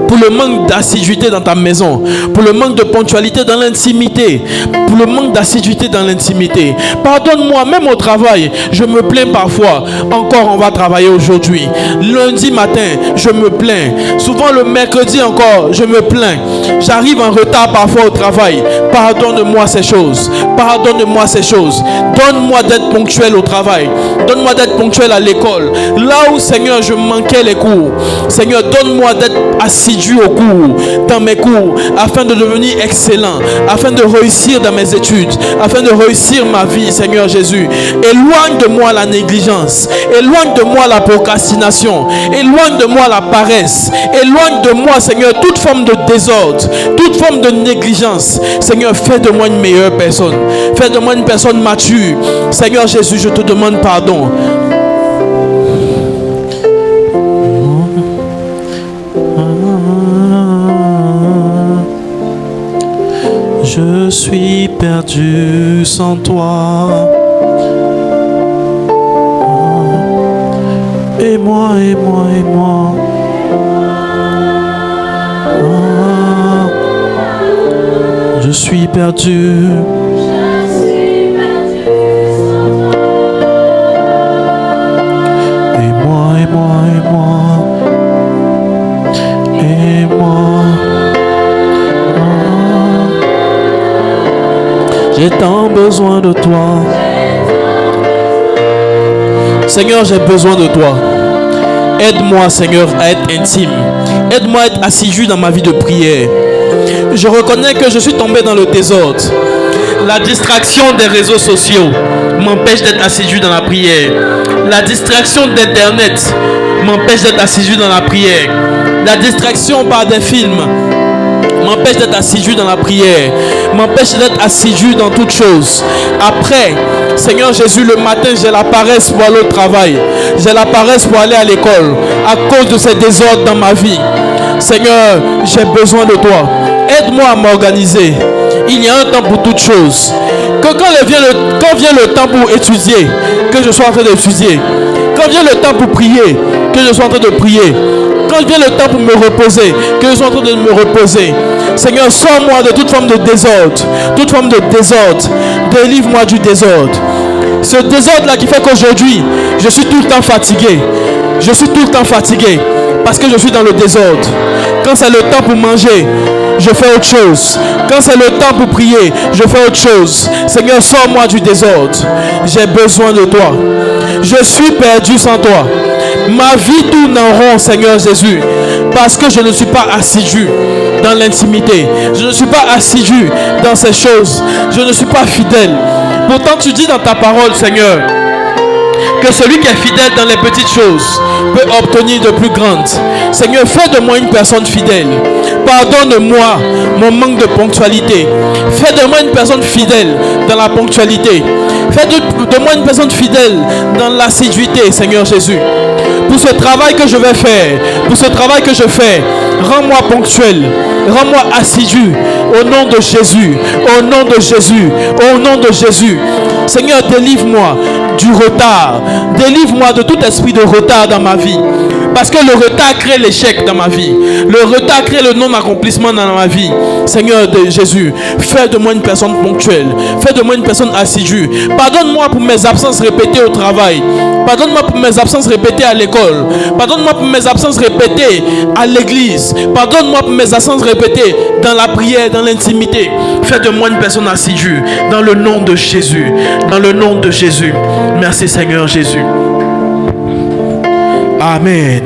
[SPEAKER 1] pour le manque d'assiduité dans ta maison, pour le manque de ponctualité dans l'intimité, pour le manque d'assiduité dans l'intimité. Pardonne-moi, même au travail, je me plains parfois. Encore, on va travailler aujourd'hui. Lundi matin, je me plains. Souvent le mercredi encore, je me plains. J'arrive en retard parfois au travail. Pardonne-moi ces choses. Pardonne-moi ces choses. Donne-moi d'être ponctuel au travail. Donne-moi d'être ponctuel à l'école. Là où, Seigneur, je manquais les cours. Seigneur, donne-moi d'être assidu au cours, dans mes cours, afin de devenir excellent, afin de réussir dans mes études, afin de réussir ma vie, Seigneur Jésus. Éloigne de moi la négligence, éloigne de moi la procrastination, éloigne de moi la paresse, éloigne de moi, Seigneur, toute forme de désordre, toute forme de négligence. Seigneur, fais de moi une meilleure personne, fais de moi une personne mature. Seigneur Jésus, je te demande pardon. Je suis perdu sans toi. Et moi, et moi, et moi. Je suis perdu. Et moi, et moi, et moi. Et moi. J'ai tant besoin de toi. Seigneur, j'ai besoin de toi. Aide-moi, Seigneur, à être intime. Aide-moi à être assidu dans ma vie de prière. Je reconnais que je suis tombé dans le désordre. La distraction des réseaux sociaux m'empêche d'être assidu dans la prière. La distraction d'Internet m'empêche d'être assidu dans la prière. La distraction par des films m'empêche d'être assidu dans la prière, m'empêche d'être assidu dans toutes choses. Après, Seigneur Jésus, le matin, j'ai la paresse pour aller au travail, j'ai la paresse pour aller à l'école, à cause de ces désordres dans ma vie. Seigneur, j'ai besoin de toi. Aide-moi à m'organiser. Il y a un temps pour toutes choses. Que quand vient le temps pour étudier, que je sois en train d'étudier. Quand vient le temps pour prier, que je sois en train de prier. Quand vient le temps pour me reposer, que je sois en train de me reposer. Seigneur, sors-moi de toute forme de désordre. Toute forme de désordre. Délivre-moi du désordre. Ce désordre-là qui fait qu'aujourd'hui, je suis tout le temps fatigué. Je suis tout le temps fatigué parce que je suis dans le désordre. Quand c'est le temps pour manger, je fais autre chose. Quand c'est le temps pour prier, je fais autre chose. Seigneur, sors-moi du désordre. J'ai besoin de toi. Je suis perdu sans toi. Ma vie tourne en rond, Seigneur Jésus, parce que je ne suis pas assidu dans l'intimité. Je ne suis pas assidu dans ces choses. Je ne suis pas fidèle. Pourtant, tu dis dans ta parole, Seigneur, que celui qui est fidèle dans les petites choses peut obtenir de plus grandes. Seigneur, fais de moi une personne fidèle. Pardonne-moi mon manque de ponctualité. Fais de moi une personne fidèle dans la ponctualité. Fais de moi une personne fidèle dans l'assiduité, Seigneur Jésus. Pour ce travail que je vais faire, pour ce travail que je fais, rends-moi ponctuel, rends-moi assidu, au nom de Jésus, au nom de Jésus, au nom de Jésus. Seigneur, délivre-moi du retard, délivre-moi de tout esprit de retard dans ma vie. Parce que le retard crée l'échec dans ma vie. Le retard crée le non-accomplissement dans ma vie. Seigneur de Jésus, fais de moi une personne ponctuelle. Fais de moi une personne assidue. Pardonne-moi pour mes absences répétées au travail. Pardonne-moi pour mes absences répétées à l'école. Pardonne-moi pour mes absences répétées à l'église. Pardonne-moi pour mes absences répétées dans la prière, dans l'intimité. Fais de moi une personne assidue. Dans le nom de Jésus. Dans le nom de Jésus. Merci Seigneur Jésus. Amen.